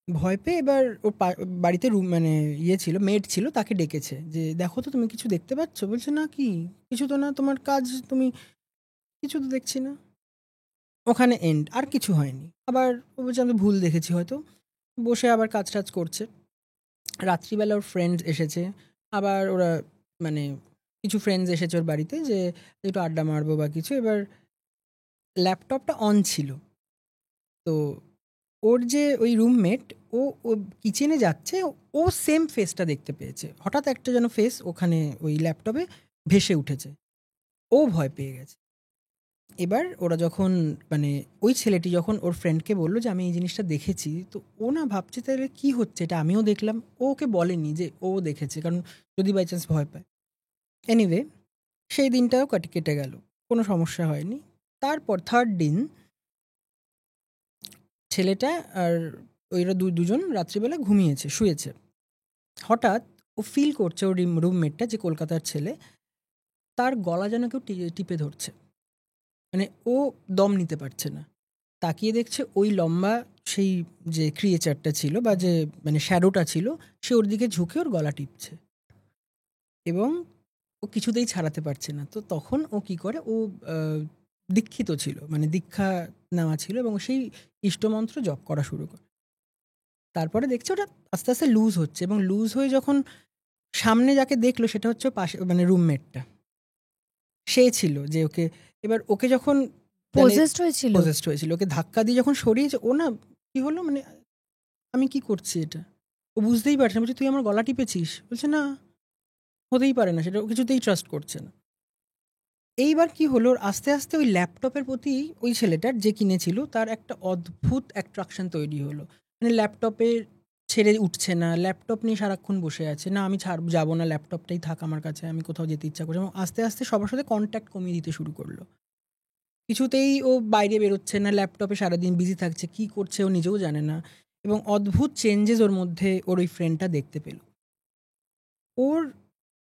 ভয় পেয়ে এবার ওর বাড়িতে রুম মানে ছিল, মেড ছিল, তাকে ডেকেছে যে দেখো তো তুমি কিছু দেখতে পাচ্ছ? বলছে না, কি কিছু তো না, তোমার কাজ, তুমি কিছু তো দেখছি না। ওখানে এন্ড, আর কিছু হয়নি। আবার ও বলছে আমি ভুল দেখেছি হয়তো, বসে আবার কাজ টাজ করছে। রাত্রিবেলা ওর ফ্রেন্ডস এসেছে, আবার ওরা মানে কিছু ফ্রেন্ডস এসেছে ওর বাড়িতে যে একটু আড্ডা মারবো বা কিছু। এবার ল্যাপটপটা অন ছিল। তো ওর যে ওই রুমমেট, ও ও কিচেনে যাচ্ছে, ও সেম ফেসটা দেখতে পেয়েছে। হঠাৎ একটা যেন ফেস ওখানে ওই ল্যাপটপে ভেসে উঠেছে। ও ভয় পেয়ে গেছে। এবার ওরা যখন মানে ওই ছেলেটি যখন ওর ফ্রেন্ডকে বলল যে আমি এই জিনিসটা দেখেছি, তো ও না ভাবছে তাহলে কি হচ্ছে, এটা আমিও দেখলাম। ও ওকে বলেনি যে ও দেখেছে, কারণ যদি বাই চান্স ভয় পায়। এনিওয়ে, সেই দিনটাও কেটে গেল, কোনো সমস্যা হয়নি। তারপর থার্ড দিন ছেলেটা আর ওইরা দুজন রাত্রিবেলা ঘুমিয়েছে, শুয়েছে। হঠাৎ ও ফিল করছে, ওর রুমমেটটা যে কলকাতার ছেলে, তার গলা যেন কেউ টিপে ধরছে, মানে ও দম নিতে পারছে না। তাকিয়ে দেখছে ওই লম্বা সেই যে ক্রিয়েচারটা ছিল বা যে মানে শ্যাডোটা ছিল, সে ওর দিকে ঝুঁকে ওর গলা টিপছে, এবং ও কিছুতেই ছাড়াতে পারছে না। তো তখন ও কি করে, ও দীক্ষিত ছিল, মানে দীক্ষা নেওয়া ছিল, এবং সেই ইষ্টমন্ত্র জপ করা শুরু করে। তারপরে দেখছে ওটা আস্তে আস্তে লুজ হচ্ছে, এবং লুজ হয়ে যখন সামনে যাকে দেখলো সেটা হচ্ছে পাশে মানে রুমমেটটা, সে ছিল যে ওকে, এবার ওকে যখন মানে পজেসড হয়েছিল। পজেসড হয়েছিল, ওকে ধাক্কা দিয়ে যখন সরিয়েছে, ও না কি হলো মানে আমি কি করছি এটা, ও বুঝতেই পারছে না। বলছে তুই আমার গলা টিপেছিস? বলছে না, হতেই পারে না, সেটা ও কিছুতেই ট্রাস্ট করছে না। এইবার কি হলো, আস্তে আস্তে ওই ল্যাপটপের প্রতি ওই ছেলেটার যে কিনেছিল তার একটা অদ্ভুত অ্যাট্রাকশন তৈরি হলো। মানে ল্যাপটপে ছেড়ে উঠছে না, ল্যাপটপ নিয়ে সারাক্ষণ বসে আছে, না আমি যাবো না, ল্যাপটপটাই থাক আমার কাছে, আমি কোথাও যেতে ইচ্ছা করছে। এবং আস্তে আস্তে সবার সাথে কন্ট্যাক্ট কমিয়ে দিতে শুরু করলো। কিছুতেই ও বাইরে বেরোচ্ছে না, ল্যাপটপে সারাদিন বিজি থাকছে, কি করছে ও নিজেও জানে না। এবং অদ্ভুত চেঞ্জেস ওর মধ্যে ওর ওই ফ্রেন্ডটা দেখতে পেল। ওর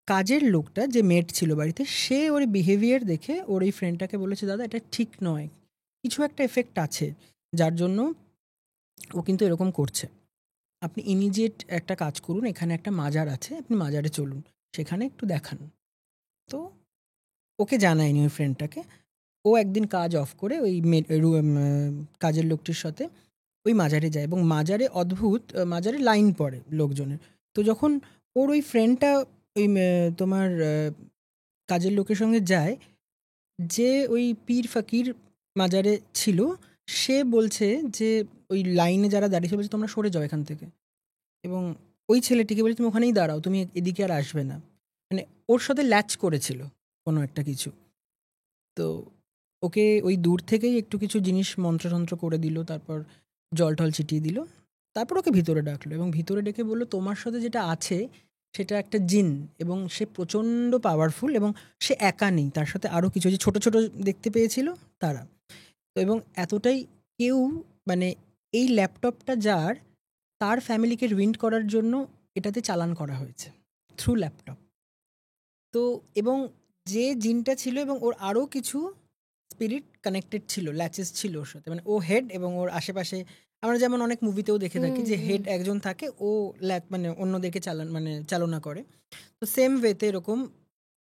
কাজের লোকটা যে মেড ছিল বাড়িতে, সে ওর বিহেভিয়ার দেখে ওর এই ফ্রেন্ডটাকে বলেছে দাদা এটা ঠিক নয়, কিছু একটা এফেক্ট আছে যার জন্য ও কিন্তু এরকম করছে। আপনি ইমিডিয়েট একটা কাজ করুন, এখানে একটা মাজার আছে, আপনি মাজারে চলুন, সেখানে একটু দেখান। তো ওকে জানায়নি ওই ফ্রেন্ডটাকে, ও ও একদিন কাজ অফ করে ওই কাজের লোকটির সাথে ওই মাজারে যায়, এবং মাজারে মাজারে লাইন পড়ে লোকজনের। তো যখন ওর ওই ফ্রেন্ডটা ওই তোমার কাজের লোকের সঙ্গে যায়, যে ওই পীর ফকির মাজারে ছিল, সে বলছে যে ওই লাইনে যারা দাঁড়িয়ে ছিল বলছে তোমরা সরে যাও এখান থেকে, এবং ওই ছেলেটিকে বলে তুমি ওখানেই দাঁড়াও, তুমি এদিকে আর আসবে না। মানে ওর সাথে ল্যাচ করেছিল কোনো একটা কিছু। তো ওকে ওই দূর থেকেই একটু কিছু জিনিস মন্ত্রতন্ত্র করে দিল, তারপর জল টল ছিটিয়ে দিল, তারপর ওকে ভিতরে ডাকলো এবং ভিতরে ডেকে বললো তোমার সাথে যেটা আছে সেটা একটা জিন, এবং সে প্রচণ্ড পাওয়ারফুল, এবং সে একা নেই, তার সাথে আরও কিছু যে ছোট ছোট দেখতে পেয়েছিল তারা। তো এবং এতটাই কেউ, মানে এই ল্যাপটপটা যার, তার ফ্যামিলিকে রুইন্ড করার জন্য এটাতে চালান করা হয়েছে থ্রু ল্যাপটপ। তো এবং যে জিনটা ছিল এবং ওর আরও কিছু স্পিরিট কানেক্টেড ছিল, ল্যাচেস ছিল ওর সাথে, মানে ও হেড এবং ওর আশেপাশে আমরা যেমন অনেক মুভিতেও দেখে থাকি যে হেড একজন থাকে, ও মানে অন্যদেরকে চালনা করে। তো সেম ওয়েতে এরকম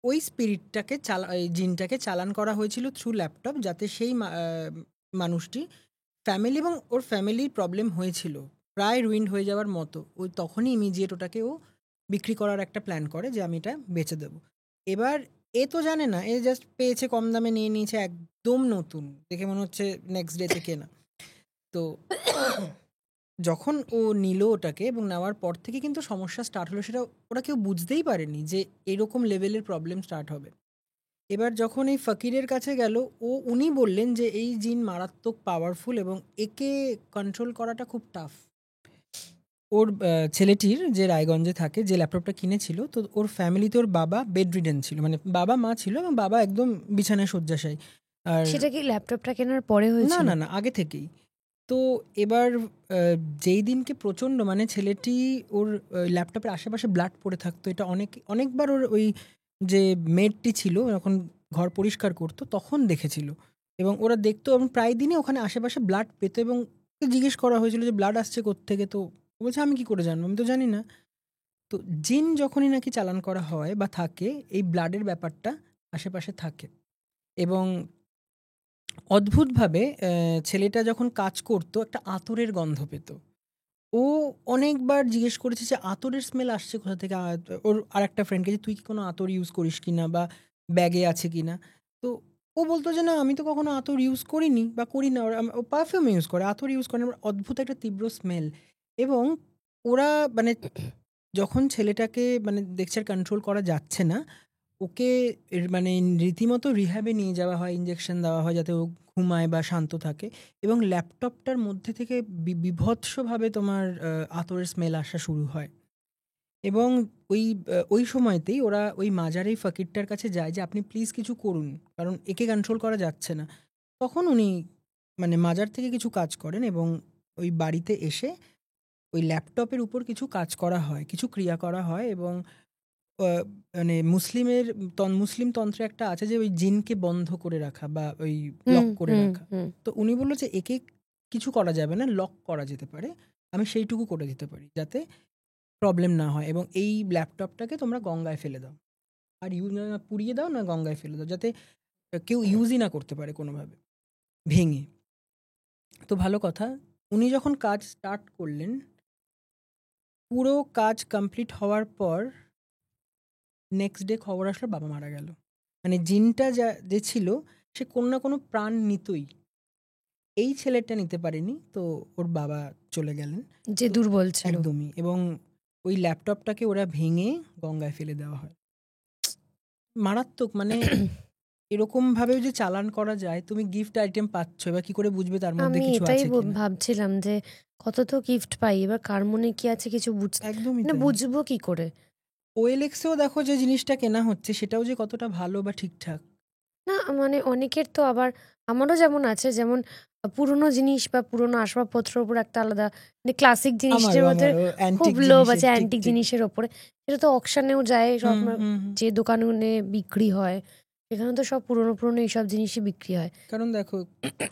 ওই স্পিরিটটাকে ওই জিনটাকে চালান করা হয়েছিল থ্রু ল্যাপটপ, যাতে সেই মানুষটি ফ্যামিলি, এবং ওর ফ্যামিলির প্রবলেম হয়েছিল প্রায় রুইন্ড হয়ে যাওয়ার মতো, ওই তখনই ইমিডিয়েট ওটাকে ও বিক্রি করার একটা প্ল্যান করে যে আমি এটা বেচে দেবো। এবার এ তো জানে না, এ জাস্ট পেয়েছে, কম দামে নিয়ে নিয়েছে, একদম নতুন দেখে মনে হচ্ছে নেক্সট ডেতে কেনা। তো যখন ও নিল ওটাকে এবং নেওয়ার পর থেকে কিন্তু সমস্যা স্টার্ট হলো, সেটা ওরা কেউ বুঝতেই পারেনি যে এরকম লেভেলের প্রবলেম স্টার্ট হবে। এবার যখন এই ফকিরের কাছে গেল, উনি বললেন যে এই জিন মারাত্মক পাওয়ারফুল এবং একে কন্ট্রোল করাটা খুব টাফ। ওর ছেলেটির যে রায়গঞ্জে থাকে, যে ল্যাপটপটা কিনেছিল, তো ওর ফ্যামিলিতে ওর বাবা বেডরিডেন ছিল, মানে বাবা মা ছিল এবং বাবা একদম বিছানায় শয্যাশায়ী। আর সেটা কি ল্যাপটপটা কেনার পরে না হয়েছিল? না না আগে থেকেই। তো এবার যেই দিনকে প্রচণ্ড, মানে ছেলেটি ওর ল্যাপটপের আশেপাশে ব্লাড পড়ে থাকতো, এটা অনেকবার ওর ওই যে মেডটি ছিল এখন ঘর পরিষ্কার করতো তখন দেখেছিল, এবং ওরা দেখতো এবং প্রায় দিনই ওখানে আশেপাশে ব্লাড পেতো, এবং ওকে জিজ্ঞেস করা হয়েছিল যে ব্লাড আসছে কোত্থেকে, তো ও বলছে আমি কি করে জানবো, আমি তো জানি না। তো জিন যখনই নাকি চালান করা হয় বা থাকে, এই ব্লাডের ব্যাপারটা আশেপাশে থাকে। এবং অদ্ভুতভাবে ছেলেটা যখন কাজ করতো একটা আতরের গন্ধ পেত। ও অনেকবার জিজ্ঞেস করেছে যে আতরের স্মেল আসছে কোথা থেকে, ওর আর একটা ফ্রেন্ডকে যে তুই কি কোনো আতর ইউজ করিস কিনা বা ব্যাগে আছে কিনা। তো ও বলতো যে না আমি তো কখনো আতর ইউজ করিনি বা করি না, ও পারফিউম ইউজ করে, আতর ইউজ করে না। অদ্ভুত একটা তীব্র স্মেল। এবং ওরা মানে যখন ছেলেটাকে মানে দেখছে কন্ট্রোল করা যাচ্ছে না, ওকে মানে রীতিমতো রিহ্যাবে নিয়ে যাওয়া হয়, ইঞ্জেকশন দেওয়া হয় যাতে ও ঘুমায় বা শান্ত থাকে, এবং ল্যাপটপটার মধ্যে থেকে বীভৎসভাবে তোমার আতরের স্মেল আসা শুরু হয়। এবং ওই সময়তেই ওরা ওই মাজারেই ফকিরটার কাছে যায় যে আপনি প্লিজ কিছু করুন, কারণ একে কন্ট্রোল করা যাচ্ছে না। তখন উনি মানে মাজার থেকে কিছু কাজ করেন এবং ওই বাড়িতে এসে ওই ল্যাপটপের উপর কিছু কাজ করা হয়, কিছু ক্রিয়া করা হয়। এবং মানে মুসলিম তন্ত্রে একটা আছে যে ওই জিনকে বন্ধ করে রাখা বা ওই লক করে রাখা। তো উনি বললো যে একে কিছু করা যাবে না, লক করা যেতে পারে, আমি সেইটুকু করে দিতে পারি যাতে প্রবলেম না হয়। এবং এই ল্যাপটপটাকে তোমরা গঙ্গায় ফেলে দাও, আর পুড়িয়ে দাও না গঙ্গায় ফেলে দাও, যাতে কেউ ইউজই না করতে পারে কোনোভাবে ভেঙে। তো ভালো কথা, উনি যখন কাজ স্টার্ট করলেন, পুরো কাজ কমপ্লিট হওয়ার পর নেক্সট ডে খবর আসলো বাবা মারা গেল। মানে জিনটা যে ছিল সে কোনো না কোনো প্রাণ নিতই, এই ছেলেটা নিতে পারেনি, তো ওর বাবা চলে গেলেন, যে দুর্বল ছিল একদমই। এবং ওই ল্যাপটপটাকে ওরা ভেঙে গঙ্গায় ফেলে দেওয়া হয়। মারাত্মক, মানে এরকম ভাবে যে চালান করা যায়, তুমি গিফট আইটেম পাচ্ছ, এবার কি করে বুঝবে তার মধ্যে আমি কিছু এটাই আছে কিনা। ভাবছিলাম যে কত তো গিফট পাই, এবার কার মনে কি আছে কিছু একদমই মানে তাই। বুঝবো কি করে? ওএলএক্সেও দেখো যে জিনিসটা কেনা হচ্ছে সেটাও যে কতটা ভালো বা ঠিকঠাক। না মানে অনেকের তো আবার, আমারও যেমন আছে, যেমন পুরোনো জিনিস বা পুরোনো আসবাবপত্রের উপর একটা আলাদা মানে ক্লাসিক জিনিসের মধ্যে আমারও খুব অ্যান্টিক লোভ জিনিসের, আছে, ঠিক অ্যান্টিক ঠিক। জিনিসের ওপরে। সেটা তো অকশানেও যায় সব, হুম হুম হুম। যে দোকানে বিক্রি হয় সেখানে তো সব পুরোনো পুরোনো এইসব জিনিসই বিক্রি হয়। কারণ দেখো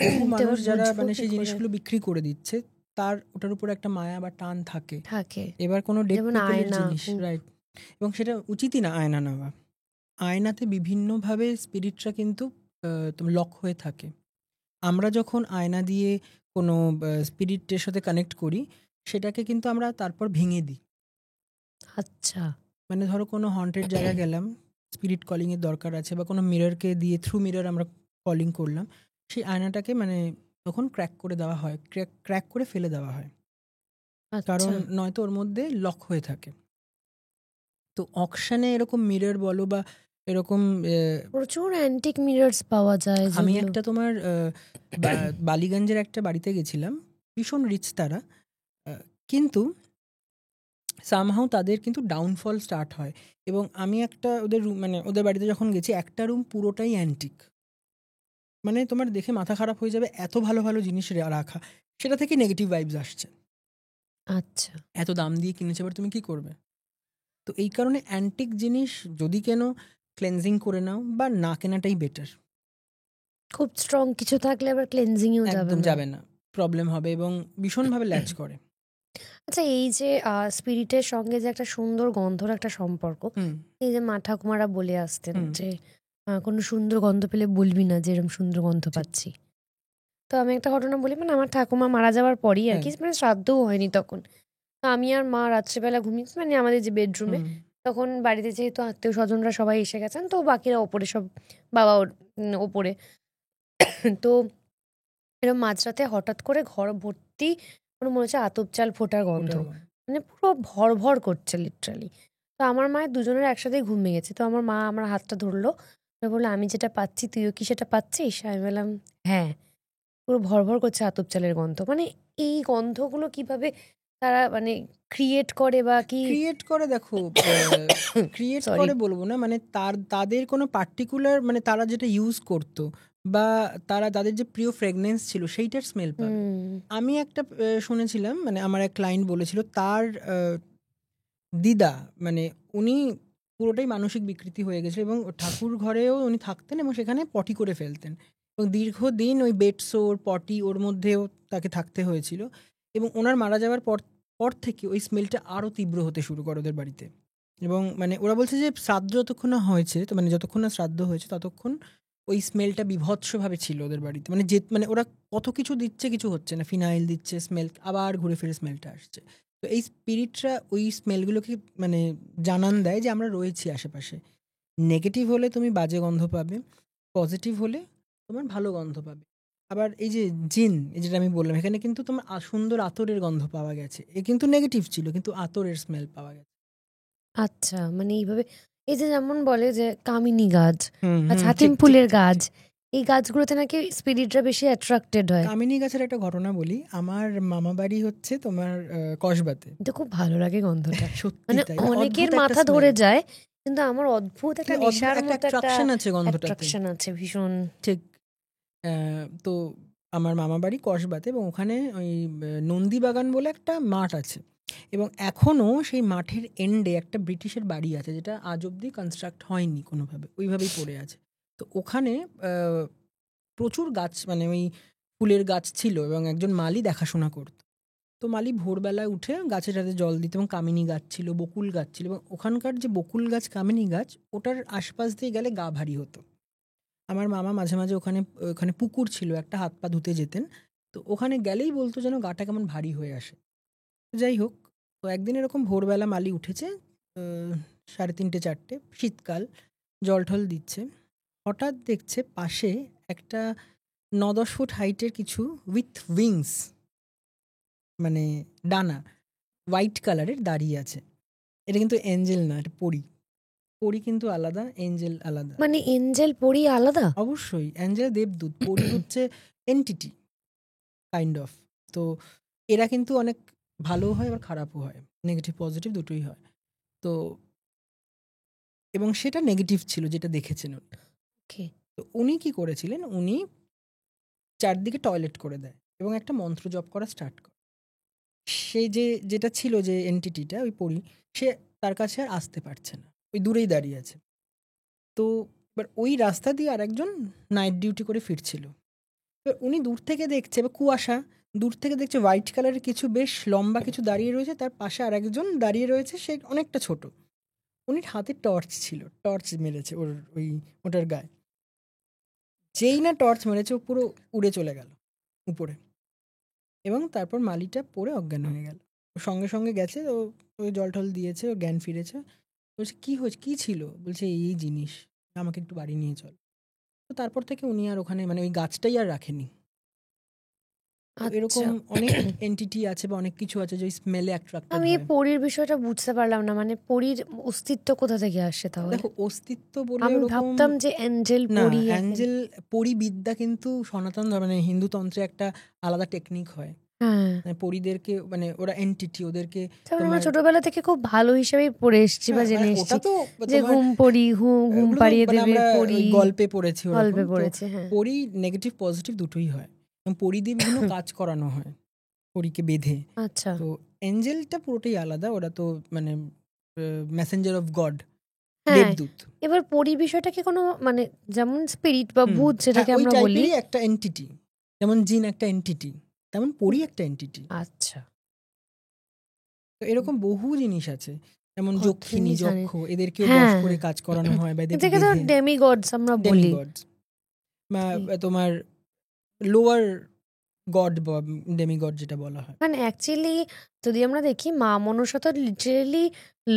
বহু তো মানুষ এবার যারা বুঝবো মানে কি সেই করে? জিনিসগুলো বিক্রি করে দিচ্ছে, তার ওটার উপর একটা মায়া বা টান থাকে। থাকে এবার কোনো ডেড যেমন পিপলের আয়না। জিনিস, রাইট। এবং সেটা উচিতই না আয়না নেওয়া। আয়নাতে বিভিন্নভাবে স্পিরিটরা কিন্তু তোমার লক হয়ে থাকে। আমরা যখন আয়না দিয়ে কোনো স্পিরিটের সাথে কানেক্ট করি, সেটাকে কিন্তু আমরা তারপর ভেঙে দিই। আচ্ছা। মানে ধরো কোনো হন্টেড জায়গা গেলাম, স্পিরিট কলিং এর দরকার আছে, বা কোনো মিররকে দিয়ে থ্রু মিরর আমরা কলিং করলাম, সেই আয়নাটাকে মানে তখন ক্র্যাক করে দেওয়া হয়, ক্র্যাক করে ফেলে দেওয়া হয়, কারণ আচ্ছা, নয়তো ওর মধ্যে লক হয়ে থাকে। তো অকশানে এরকম মিরর বলো বা এরকম প্রচুর অ্যান্টিক মিরর্স পাওয়া যায় আমি যেগুলো। একটা তোমার বালিগঞ্জের একটা বাড়িতে গেছিলাম, ভীষণ রিচ তারা, কিন্তু সামহাউ তাদের কিন্তু ডাউনফল স্টার্ট হয়। এবং আমি একটা ওদের রুম, মানে ওদের বাড়িতে যখন গেছি, একটা রুম পুরোটাই অ্যান্টিক, মানে তোমার দেখে মাথা খারাপ হয়ে যাবে, এত ভালো ভালো জিনিস রাখা। সেটা থেকে নেগেটিভ ভাইবস আসছে, আচ্ছা, এত দাম দিয়ে কিনেছে, এবার তুমি কি করবে? তো এই কারণে অ্যান্টিক জিনিস যদি কেন, ক্লেনজিং করে নাও, বা না কেনাটাই বেটার। খুব স্ট্রং কিছু থাকলে আবার ক্লেনজিংও যাবে একদম না। যাবে না, প্রবলেম হবে এবং ভীষণভাবে ল্যাচ করে। আচ্ছা, এই যে স্পিরিটের সঙ্গে যে একটা সুন্দর গন্ধর একটা সম্পর্ক, হুম এই যে মা ঠাকুমারা বলে আসতেন হুম যে কোনো সুন্দর গন্ধ পেলে বলবি না যে এরকম সুন্দর গন্ধ ঠিক। পাচ্ছি। তো আমি একটা ঘটনা বলি, মানে আমার ঠাকুমা মারা যাওয়ার পরই আর হ্যাঁ। কি, মানে শ্রাদ্ধও হয়নি তখন। তো আমি আর মা রাত্রেবেলা ঘুমিয়েছি মানে আমাদের যে বেডরুমে। হুম তখন বাড়িতে যেহেতু আত্মীয় স্বজনরা সবাই এসে গেছেন, তো বাকিরা ওপরে সব, বাবা ওপরে। তো এরকম মাঝরাতে হঠাৎ করে ঘর ভর্তি পুরো মনে হচ্ছে আতপ চাল ফোটার গন্ধ, ওটার গন্ধ। মানে পুরো ভর ভর করছে লিটারালি। তো আমার মায়ের দুজনের একসাথেই ঘুম ভেঙেছে, তো আমার মা আমার হাতটা ধরলো, বললো আমি যেটা পাচ্ছি তুইও কি সেটা পাচ্ছিস? আমি বললাম হ্যাঁ। পুরো ভর ভর করছে আতপ চালের গন্ধ, মানে এই গন্ধগুলো কিভাবে তারা মানে ক্রিয়েট করে বা কি? ক্রিয়েট করে, দেখো, ক্রিয়েট সরি। করে বলবো না, মানে তাদের কোনো পার্টিকুলার, মানে তারা যেটা ইউজ করতো, বা তাদের যে প্রিয় ফ্রেগনেন্স ছিল, সেইটার স্মেল পাবে। হুম। আমি একটা শুনেছিলাম, মানে আমার এক ক্লায়েন্ট বলেছিল তার দিদা, মানে উনি পুরোটাই মানসিক বিকৃতি হয়ে গেছে, এবং ঠাকুর ঘরেও উনি থাকতেন এবং সেখানে পটি করে ফেলতেন, এবং দীর্ঘদিন ওই বেডসোর পটি ওর মধ্যেও তাকে থাকতে হয়েছিল। এবং ওনার মারা যাওয়ার পর পর থেকে ওই স্মেলটা আরও তীব্র হতে শুরু করে ওদের বাড়িতে। এবং মানে ওরা বলছে যে শ্রাদ্ধ যতক্ষণ না হয়েছে, তো মানে যতক্ষণ না শ্রাদ্ধ হয়েছে ততক্ষণ ওই স্মেলটা বিভৎসভাবে ছিল ওদের বাড়িতে। মানে মানে ওরা কত কিছু দিচ্ছে, কিছু হচ্ছে না, ফিনাইল দিচ্ছে, স্মেল আবার ঘুরে ফিরে স্মেলটা আসছে। তো এই স্পিরিটরা ওই স্মেলগুলোকে মানে জানান দেয় যে আমরা রয়েছি আশেপাশে। নেগেটিভ হলে তুমি বাজে গন্ধ পাবে, পজিটিভ হলে তোমার ভালো গন্ধ পাবে। আবার এই যে জিন, এই যেটা আমি বললাম, এখানে কিন্তু তোমার সুন্দর আতরের গন্ধ পাওয়া গেছে, এ কিন্তু নেগেটিভ ছিল, কিন্তু আতরের স্মেল পাওয়া গেছে। আচ্ছা, মানে এইভাবে, এই যে যেমন বলে যে কামিনী গাছ হুম বা হুম, ছাতিম ঠিক ঠিক ফুলের ঠিক গাছ, ঠিক। এই গাছগুলোতে নাকি স্পিরিটরা বেশি অ্যাট্রাক্টেড হয়। কামিনী গাছের একটা ঘটনা বলি। আমার মামা বাড়ি হচ্ছে তোমার কসবাতে। এটা খুব ভালো লাগে গন্ধটা। সত্যি মানে তাই, অনেকের অদ্ভুত একটা মাথা স্মেল, ধরে যায়, কিন্তু আমার অদ্ভুত কি একটা অদ্ভুত নেশার একটা মতো একটা অ্যাট্রাকশন আছে গন্ধটাতে। অ্যাট্রাকশন আছে ভীষণ। ঠিক। তো আমার মামা বাড়ি কসবাতে, এবং ওখানে ওই নন্দীবাগান বলে একটা মাঠ আছে, এবং এখনও সেই মাঠের এন্ডে একটা ব্রিটিশের বাড়ি আছে, যেটা আজ অব্দি কনস্ট্রাক্ট হয়নি কোনোভাবে, ওইভাবেই পড়ে আছে। তো ওখানে প্রচুর গাছ, মানে ওই ফুলের গাছ ছিল, এবং একজন মালি দেখাশোনা করতো। তো মালি ভোরবেলায় উঠে গাছে টাতে জল দিত, এবং কামিনী গাছ ছিল, বকুল গাছ ছিল, এবং ওখানকার যে বকুল গাছ, কামিনী গাছ, ওটার আশপাশ দিয়ে গেলে গা ভারী হতো। আমার মামা মাঝে মাঝে ওখানে, ওখানে পুকুর ছিল একটা, হাত পা ধুতে যেতেন। তো ওখানে গেলেই বলতো যেন গাটা কেমন ভারী হয়ে আসে। তো যাই হোক, তো একদিন এরকম ভোরবেলা মালি উঠেছে, 3:30-4টে, শীতকাল, জল ঠল দিচ্ছে। হঠাৎ দেখছে পাশে একটা 9-10 ফুট হাইটের কিছু উইথ উইংস, মানে ডানা, হোয়াইট কালারের দাঁড়িয়ে আছে। এটা কিন্তু এঞ্জেল না, এটা পরী। পরী কিন্তু আলাদা, এঞ্জেল আলাদা। মানে এঞ্জেল পরি আলাদা? অবশ্যই অ্যাঞ্জেলা দেবদূত, পরী হচ্ছে এন্টিটি কাইন্ড অফ। তো এরা কিন্তু অনেক ভালোও হয় আবার খারাপও হয়, নেগেটিভ পজিটিভ দুটোই হয়। তো এবং সেটা নেগেটিভ ছিল যেটা দেখেছেন উনি। ওকে। তো উনি কি করেছিলেন, উনি চারদিকে টয়লেট করে দেয় এবং একটা মন্ত্র জপ করা স্টার্ট করে। সে যেটা ছিল যে এন্টিটিটা, ওই পরী, সে তার কাছে আর আসতে পারছে না, ওই দূরেই দাঁড়িয়ে আছে। তো এবার ওই রাস্তা দিয়ে আরেকজন নাইট ডিউটি করে ফিরছিল। এবার উনি দূর থেকে দেখছে, এবার কুয়াশা, দূর থেকে দেখছে হোয়াইট কালারের কিছু বেশ লম্বা কিছু দাঁড়িয়ে রয়েছে, তার পাশে আরেকজন দাঁড়িয়ে রয়েছে, সে অনেকটা ছোট। উনি হাতে টর্চ ছিল, টর্চ মেরেছে ওর ওই ওটার গায়ে। যেই না টর্চ মেরেছে ও পুরো উড়ে চলে গেল উপরে, এবং তারপর মালিটা পড়ে অজ্ঞান হয়ে গেল। সঙ্গে সঙ্গে গেছে, ও ওই জল টল দিয়েছে, ও জ্ঞান ফিরেছে। বলছে কি হয়েছে, কি ছিল? বলছে এই জিনিস, আমাকে একটু বাড়ি নিয়ে চল। তো তারপর থেকে উনি আর ওখানে মানে ওই গাছটাই আর রাখেনি। তো এরকম আচ্ছা, অনেক এন্টিটি আছে বা অনেক কিছু আছে যে স্মেলে অ্যাট্রাক্টেড আমি এই হয়। পরীর বিষয়টা বুঝতে পারলাম না, মানে পরীর অস্তিত্ব কোথা থেকে আসে তাহলে? দেখো অস্তিত্ব বলে আমি ওরকম ভাবতাম যে অ্যাঞ্জেল না, পরী অ্যাঞ্জেল পরিবিদ্যা কিন্তু সনাতন মানে হিন্দু তন্ত্রে একটা আলাদা টেকনিক হয়। হ্যাঁ, মানে পরিদেরকে মানে ওরা এন্টিটি, ওদেরকে তারপর আমরা তোমার ছোটবেলা থেকে খুব ভালো হিসেবেই পড়ে এসেছি বা হ্যাঁ, মানে জেনে ওটা এসেছি তো যে তোমার ঘুম পড়ি, ঘুম ওগুলো তো পাড়িয়ে মানে দেবে আমরা পড়ি, ওই গল্পে পড়েছি ওরকম। গল্পে তো পড়েছে। হ্যাঁ, পরি নেগেটিভ পজিটিভ দুটোই হয়, এবং পরি দিয়ে বিভিন্ন কাজ করানো হয় পরীকে বেঁধে। আচ্ছা, তো এঞ্জেলটা পুরোটাই আলাদা, ওরা তো মানে মেসেঞ্জার অফ গড, হ্যাঁ। দেবদূত। এবার পরী বিষয়টা কি কোনো মানে যেমন স্পিরিট বা ভূত হ্যাঁ, যেটাকে ওই আমরা বলি? টাইপেরই একটা এন্টিটি। যেমন জিন একটা এন্টিটি, তেমন পরি একটা এন্টিটি। আচ্ছা, তো এরকম বহু জিনিস আছে, যেমন কত যক্ষিণী, জিনিস জানি। যক্ষ, এদেরকেও বশ হ্যাঁ, করে কাজ করানো হয় বা এদেরকে এটাকে তো বেঁধে। ডেমিগডস আমরা বলি। ডেমিগডস বা ঠিক। তোমার লোয়ার গড বা ডেমিগড যেটা বলা হয়। মানে অ্যাকচুয়ালি যদি আমরা দেখি মা মনসা তো লিটারেলি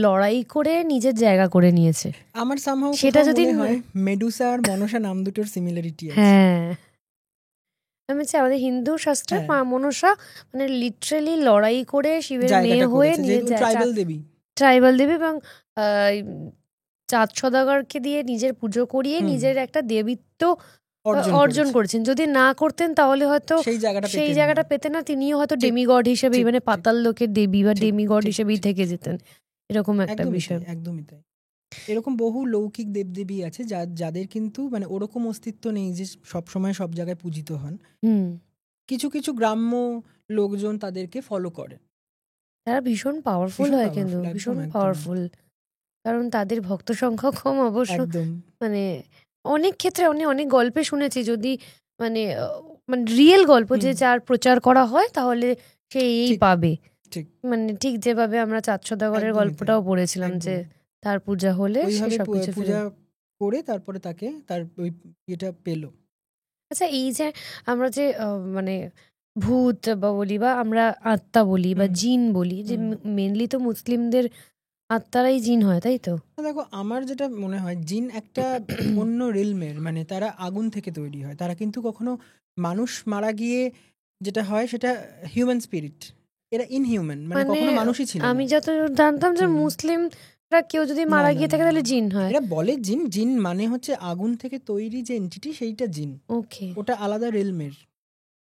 লড়াই করে নিজের জায়গা করে নিয়েছে। আমার সামহাও সেটা কোথাও যদি মনে হয় মেডুসা আর মনসা নাম দুটোর সিমিলারিটি আছে। হ্যাঁ, আমি চাই আমাদের হিন্দু শাস্ত্রে হ্যাঁ, মা মনসা মানে লিটারেলি লড়াই করে শিবের মেয়ে জায়গাটা হয়ে করেছে নিজের যেহেতু ট্রাইবাল দেবী। ট্রাইবাল দেবী এবং আহ, চাঁদ সদাগরকে দিয়ে নিজের পুজো করিয়ে হুম, নিজের একটা দেবীত্ব অর্জন অর্জন করেছে। করেছেন। যদি না করতেন তাহলে হয়তো সেই জায়গাটা সেই পেতেন না। জায়গাটা পেতেন না, তিনিও হয়তো ঠিক, ডেমিগড হিসেবেই ঠিক, মানে ঠিক, পাতাল লোকের দেবী বা ঠিক, ডেমিগড ঠিক, হিসেবেই ঠিক, থেকে যেতেন, এরকম একটা একদমই তাই, বিষয়। একদমই তাই। এরকম বহু লৌকিক দেবদেবী আছে যাদের কিন্তু মানে ওরকম অস্তিত্ব নেই যে সবসময় সব জায়গায় পূজিত হন। হুম, কিছু কিছু গ্রাম্য লোকজন তাদেরকে ফলো করে। তারা ভীষণ পাওয়ারফুল ভীষণ হয়, কিন্তু পাওয়ারফুল, একদম ভীষণ একদম পাওয়ারফুল, কারণ তাদের ভক্ত সংখ্যা কম অবশ্য। একদম মানে অনেক ক্ষেত্রে অনেক অনেক গল্পে শুনেছি, যদি মানে মানে রিয়েল গল্প যে হুম, যার প্রচার করা হয় তাহলে সে এই ঠিক, পাবে। ঠিক, মানে ঠিক যেভাবে আমরা চাঁদ সদাগরের একদমই তাই, গল্পটাও পড়েছিলাম যে একদম তার পূজা হলে সে ওইভাবে সবকিছু ফিরে। পূজা করে তারপরে তাকে তার ওই এটা পেলো। আচ্ছা, এই যে আমরা যে মানে ভূত বা বলি বা আমরা আত্মা বলি বা হুম, জিন বলি, যে হুম। মেনলি তো মুসলিমদের আত্মারাই জিন হয়, তাই তো? দেখো আমার যেটা মনে হয় জিন একটা অন্য রিলমের, মানে তারা আগুন থেকে তৈরি হয়, তারা কিন্তু কখনো মানুষ মারা গিয়ে যেটা হয় সেটা হিউম্যান স্পিরিট, এরা ইনহিউম্যান, মানে মানে কখনো মানুষই ছিল আমি না। যত জানতাম যে হুম, মুসলিমরা কেউ যদি না মারা না গিয়ে না থাকে না, তাহলে জিন হয়। এরা বলে জিন, জিন মানে হচ্ছে আগুন থেকে তৈরি যে এন্টিটি সেইটা জিন, ওকে, ওটা আলাদা রেলমের,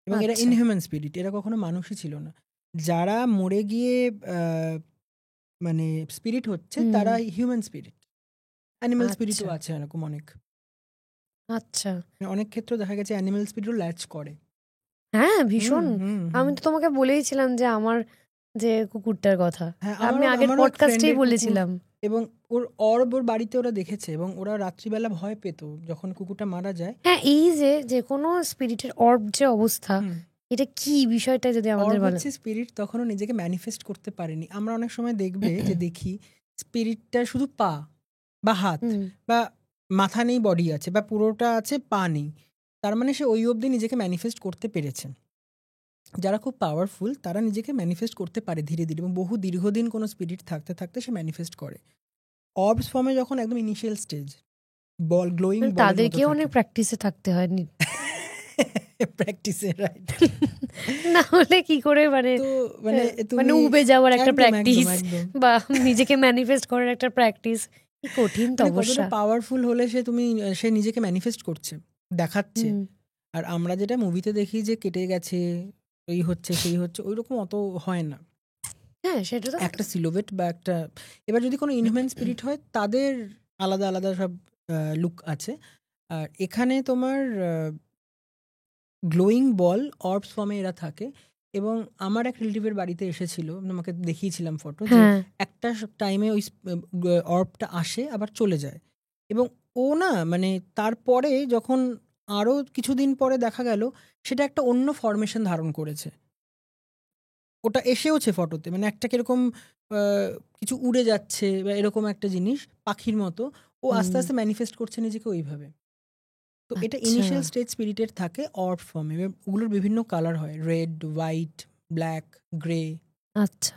এবং এরা আচ্ছা, ইনহিউম্যান স্পিরিট, এরা কখনো মানুষই ছিল না। যারা মরে গিয়ে আহ, মানে স্পিরিট হচ্ছে হুম, তারা হিউম্যান স্পিরিট, অ্যানিমেল স্পিরিটও আচ্ছা, আছে এরকম অনেক। আচ্ছা, মানে অনেক ক্ষেত্রে দেখা গেছে অ্যানিমেল স্পিরিটও ল্যাচ করে। হ্যাঁ, হুম, ভীষণ। হুম, আমি হুম। তো তোমাকে বলেইছিলাম যে আমার যে কুকুরটার কথা, হ্যাঁ, আমি আগের আমারও এক পডকাস্টেই ফ্রেন্ডের কুকুর, বলেছিলাম। এবং ওর অর্ব ওর বাড়িতে ওরা দেখেছে, এবং ওরা রাত্রিবেলা ভয় পেত যখন কুকুরটা মারা যায়। হ্যাঁ, এই যে যে কোনো স্পিরিটের অর্ব যে অবস্থা, হুম, এটা কি বিষয়টা যদি আমাদের অর্ব বলেন। হচ্ছে স্পিরিট, তখনও নিজেকে ম্যানিফেস্ট করতে পারেনি। আমরা অনেক সময় দেখবে যে দেখি স্পিরিটটা শুধু পা বা হাত হুম, বা মাথা নেই, বডি আছে, বা পুরোটা আছে পা নেই, তার মানে সে ওই অবধি নিজেকে ম্যানিফেস্ট করতে পেরেছে। যারা খুব পাওয়ারফুল তারা নিজেকে ম্যানিফেস্ট করতে পারে ধীরে ধীরে, এবং বহু দীর্ঘদিন কোনো স্পিরিট থাকতে থাকতে সে ম্যানিফেস্ট করে। অর্বস ফর্মে যখন একদম ইনিশিয়াল স্টেজ, বল গ্লোয়িং মানে বলের মতো তাদেরকেও থাকে। অনেক প্র্যাকটিসে থাকতে হয় প্র্যাকটিসে রাইট। না হলে কি করে মানে তো মানে মানে তুমি উবে যাওয়ার একটা একদম একদম প্র্যাকটিস একদম বা নিজেকে ম্যানিফেস্ট করার একটা প্র্যাকটিস, কি কঠিন মানে কতটা তপস্যা। পাওয়ারফুল হলে সে নিজেকে ম্যানিফেস্ট করছে, দেখাচ্ছে। হুম, আর আমরা যেটা মুভিতে দেখি যে কেটে গেছে, এই হচ্ছে সেই হচ্ছে, ওই রকম অত হয় না। হ্যাঁ, সেটা তো। একটা সিলোভেট বা একটা, এবার যদি কোনো ইনহিউম্যান স্পিরিট হয় তাদের আলাদা আলাদা সব লুক আছে। আর এখানে তোমার গ্লোয়িং বল অর্বস ফর্মে এরা থাকে। এবং আমার এক রিলেটিভের বাড়িতে এসেছিল, আমাকে দেখিয়েছিলাম ফটো, যে হ্যাঁ, একটা টাইমে ওই অর্বটা আসে আবার চলে যায়, এবং ও না মানে তারপরে যখন আরও কিছুদিন পরে দেখা গেল সেটা একটা অন্য ফরমেশন ধারণ করেছে। ওটা এসেওছে ফটোতে, মানে একটা কিরকম আহ, কিছু উড়ে যাচ্ছে বা এরকম একটা জিনিস পাখির মতো, ও আস্তে হুম, আস্তে ম্যানিফেস্ট করছে নিজেকে ওইভাবে। তো এটা আচ্ছা। ইনিশিয়াল স্টেজ স্পিরিটের থাকে অর্ব ফর্মে, ওগুলোর বিভিন্ন কালার হয়, রেড, হোয়াইট, ব্ল্যাক, গ্রে। আচ্ছা।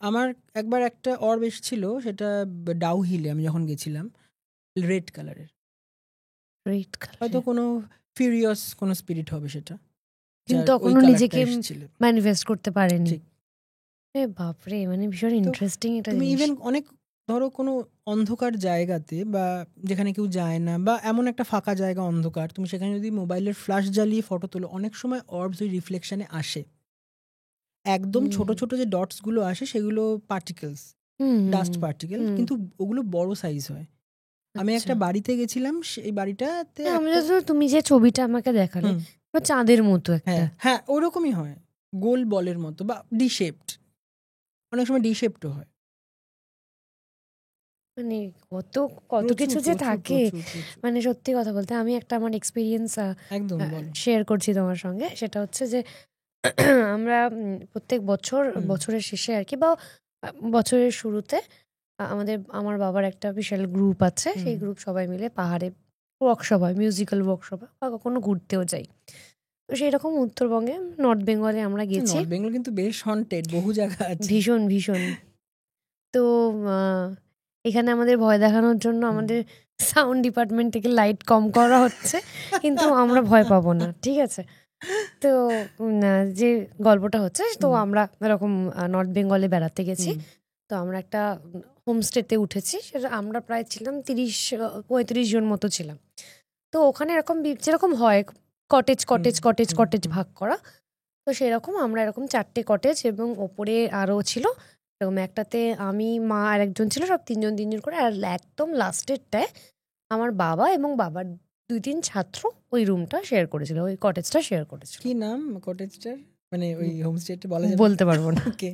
আমার একবার একটা অর্ব এসেছিল, সেটা ডাউ হিলে আমি যখন গেছিলাম, রেড কালারের। রেড হয়তো কালার, কোনো ফিউরিয়াস কোনো স্পিরিট হবে সেটা, কিন্তু যার ওই তখনও কালারটা নিজেকে এসেছিল। ম্যানিফেস্ট করতে পারেনি। ঠিক। এ বাপরে, মানে ভীষণ ইন্টারেস্টিং এটা তুমি জিনিস। ইভেন অনেক, ধরো কোনো অন্ধকার জায়গাতে বা যেখানে কেউ যায় না, বা এমন একটা ফাঁকা জায়গা অন্ধকার, তুমি সেখানে যদি মোবাইলের ফ্ল্যাশ জ্বালিয়ে ফটো তোলো, অনেক সময় অর্বস ওই রিফ্লেকশনে আসে। একদম ছোট ছোট যে ডটস গুলো আসে সেগুলো পার্টিকেলস, ডাস্ট পার্টিকেল, কিন্তু ওগুলো বড় সাইজ হয়। আমি একটা বাড়িতে গেছিলাম, সেই বাড়িটাতে তুমি যে ছবিটা আমাকে দেখালে, চাঁদের মতো একটা। হ্যাঁ হ্যাঁ ওরকমই হয়, গোল বলের মতো বা ডি শেপড, অনেক সময় ডি শেপড হয়। মানে কত কত কিছু যে থাকে, মানে সত্যি কথা বলতে আমি একটা আমার এক্সপিরিয়েন্স একদম বলো। শেয়ার করছি তোমার সঙ্গে। সেটা হচ্ছে যে আমরা প্রত্যেক বছরের শেষে আর কি, বা বছরের শুরুতে আমার বাবার একটা বিশাল গ্রুপ আছে, সেই গ্রুপ সবাই মিলে পাহাড়ে ওয়ার্কশপ হয়, মিউজিক্যাল ওয়ার্কশপ, বা কখনো ঘুরতেও যাই। তো সেই রকম উত্তরবঙ্গে, নর্থ বেঙ্গলে আমরা গেছি। নর্থ বেঙ্গল কিন্তু বেশ হন্টেড, বহু জায়গা আছে। ভীষণ ভীষণ। তো এখানে আমাদের ভয় দেখানোর জন্য আমাদের সাউন্ড ডিপার্টমেন্ট থেকে লাইট কম করা হচ্ছে, কিন্তু আমরা ভয় পাবো না, ঠিক আছে? তো যে গল্পটা হচ্ছে, তো আমরা এরকম নর্থ বেঙ্গলে বেড়াতে গেছি। তো আমরা একটা হোমস্টেতে উঠেছি, সেটা আমরা প্রায় ছিলাম 30-35 জন মতো ছিলাম। তো ওখানে এরকম যেরকম হয় কটেজ কটেজ কটেজ কটেজ ভাগ করা, তো সেরকম আমরা এরকম 4টে কটেজ, এবং ওপরে আরও ছিল এরকম একটাতে আমি, মা আর একজন ছিল, সব 3জন 3জন করে। আর একদম লাস্টেরটায় আমার বাবা এবং বাবার 2-3 ছাত্র ওই রুমটা শেয়ার করেছিল, ওই কটেজটা শেয়ার করেছিল। কি নাম কটেজটার, মানে ওই হোমস্টেটা বলা যাবে? বলতে পারবো না। ওকে।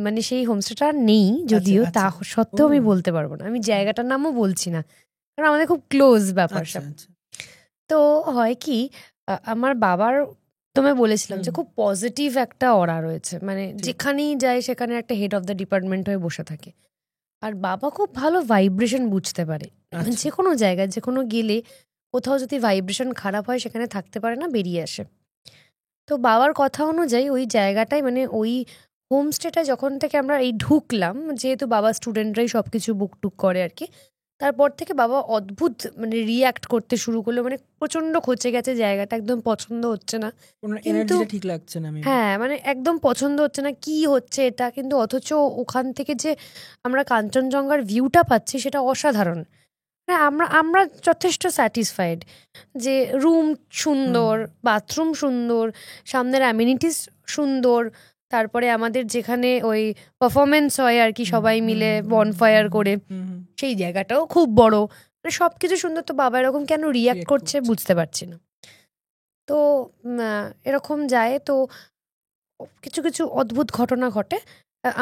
মানে সেই হোমস্টেটা নেই যদিও, তা সত্ত্বেও আমি বলতে পারবো না, আমি জায়গাটার নামও বলছি না, কারণ আমাদের খুব ক্লোজ ব্যাপার। তো হয় কি, আমার বাবার, তোমায় বলেছিলাম যে খুব পজিটিভ একটা অরা রয়েছে, মানে যেখানেই যায় সেখানে একটা হেড অফ দ্য ডিপার্টমেন্ট হয়ে বসে থাকে। আর বাবা খুব ভালো ভাইব্রেশন বুঝতে পারে, যে কোনো জায়গায় যে কোনো গেলে কোথাও যদি ভাইব্রেশন খারাপ হয় সেখানে থাকতে পারে না, বেরিয়ে আসে। তো বাবার কথা অনুযায়ী ওই জায়গাটায়, মানে ওই হোমস্টেটা যখন থেকে আমরা এই ঢুকলাম, যেহেতু বাবা স্টুডেন্টরাই সব কিছু বুক টুক করে আর কি, তারপর থেকে বাবা অদ্ভুত মানে রিয়াক্ট করতে শুরু করলো, মানে প্রচন্ড খচে গেছে জায়গাটা, একদম পছন্দ হচ্ছে না, কিন্তু ঠিক লাগছে না। হ্যাঁ মানে একদম পছন্দ হচ্ছে না, কি হচ্ছে এটা, কিন্তু অথচ ওখান থেকে যে আমরা কাঞ্চনজঙ্ঘার ভিউটা পাচ্ছি সেটা অসাধারণ। হ্যাঁ, আমরা আমরা যথেষ্ট স্যাটিসফাইড যে রুম সুন্দর, বাথরুম সুন্দর, সামনের অ্যামিনিটিস সুন্দর, তারপরে আমাদের যেখানে ওই পারফরমেন্স হয় আর কি সবাই মিলে বনফায়ার করে, সেই জায়গাটাও খুব বড়, মানে সব কিছু সুন্দর। তো বাবা এরকম কেন রিয়াক্ট করছে বুঝতে পারছি না। তো এরকম যায়, তো কিছু কিছু অদ্ভুত ঘটনা ঘটে।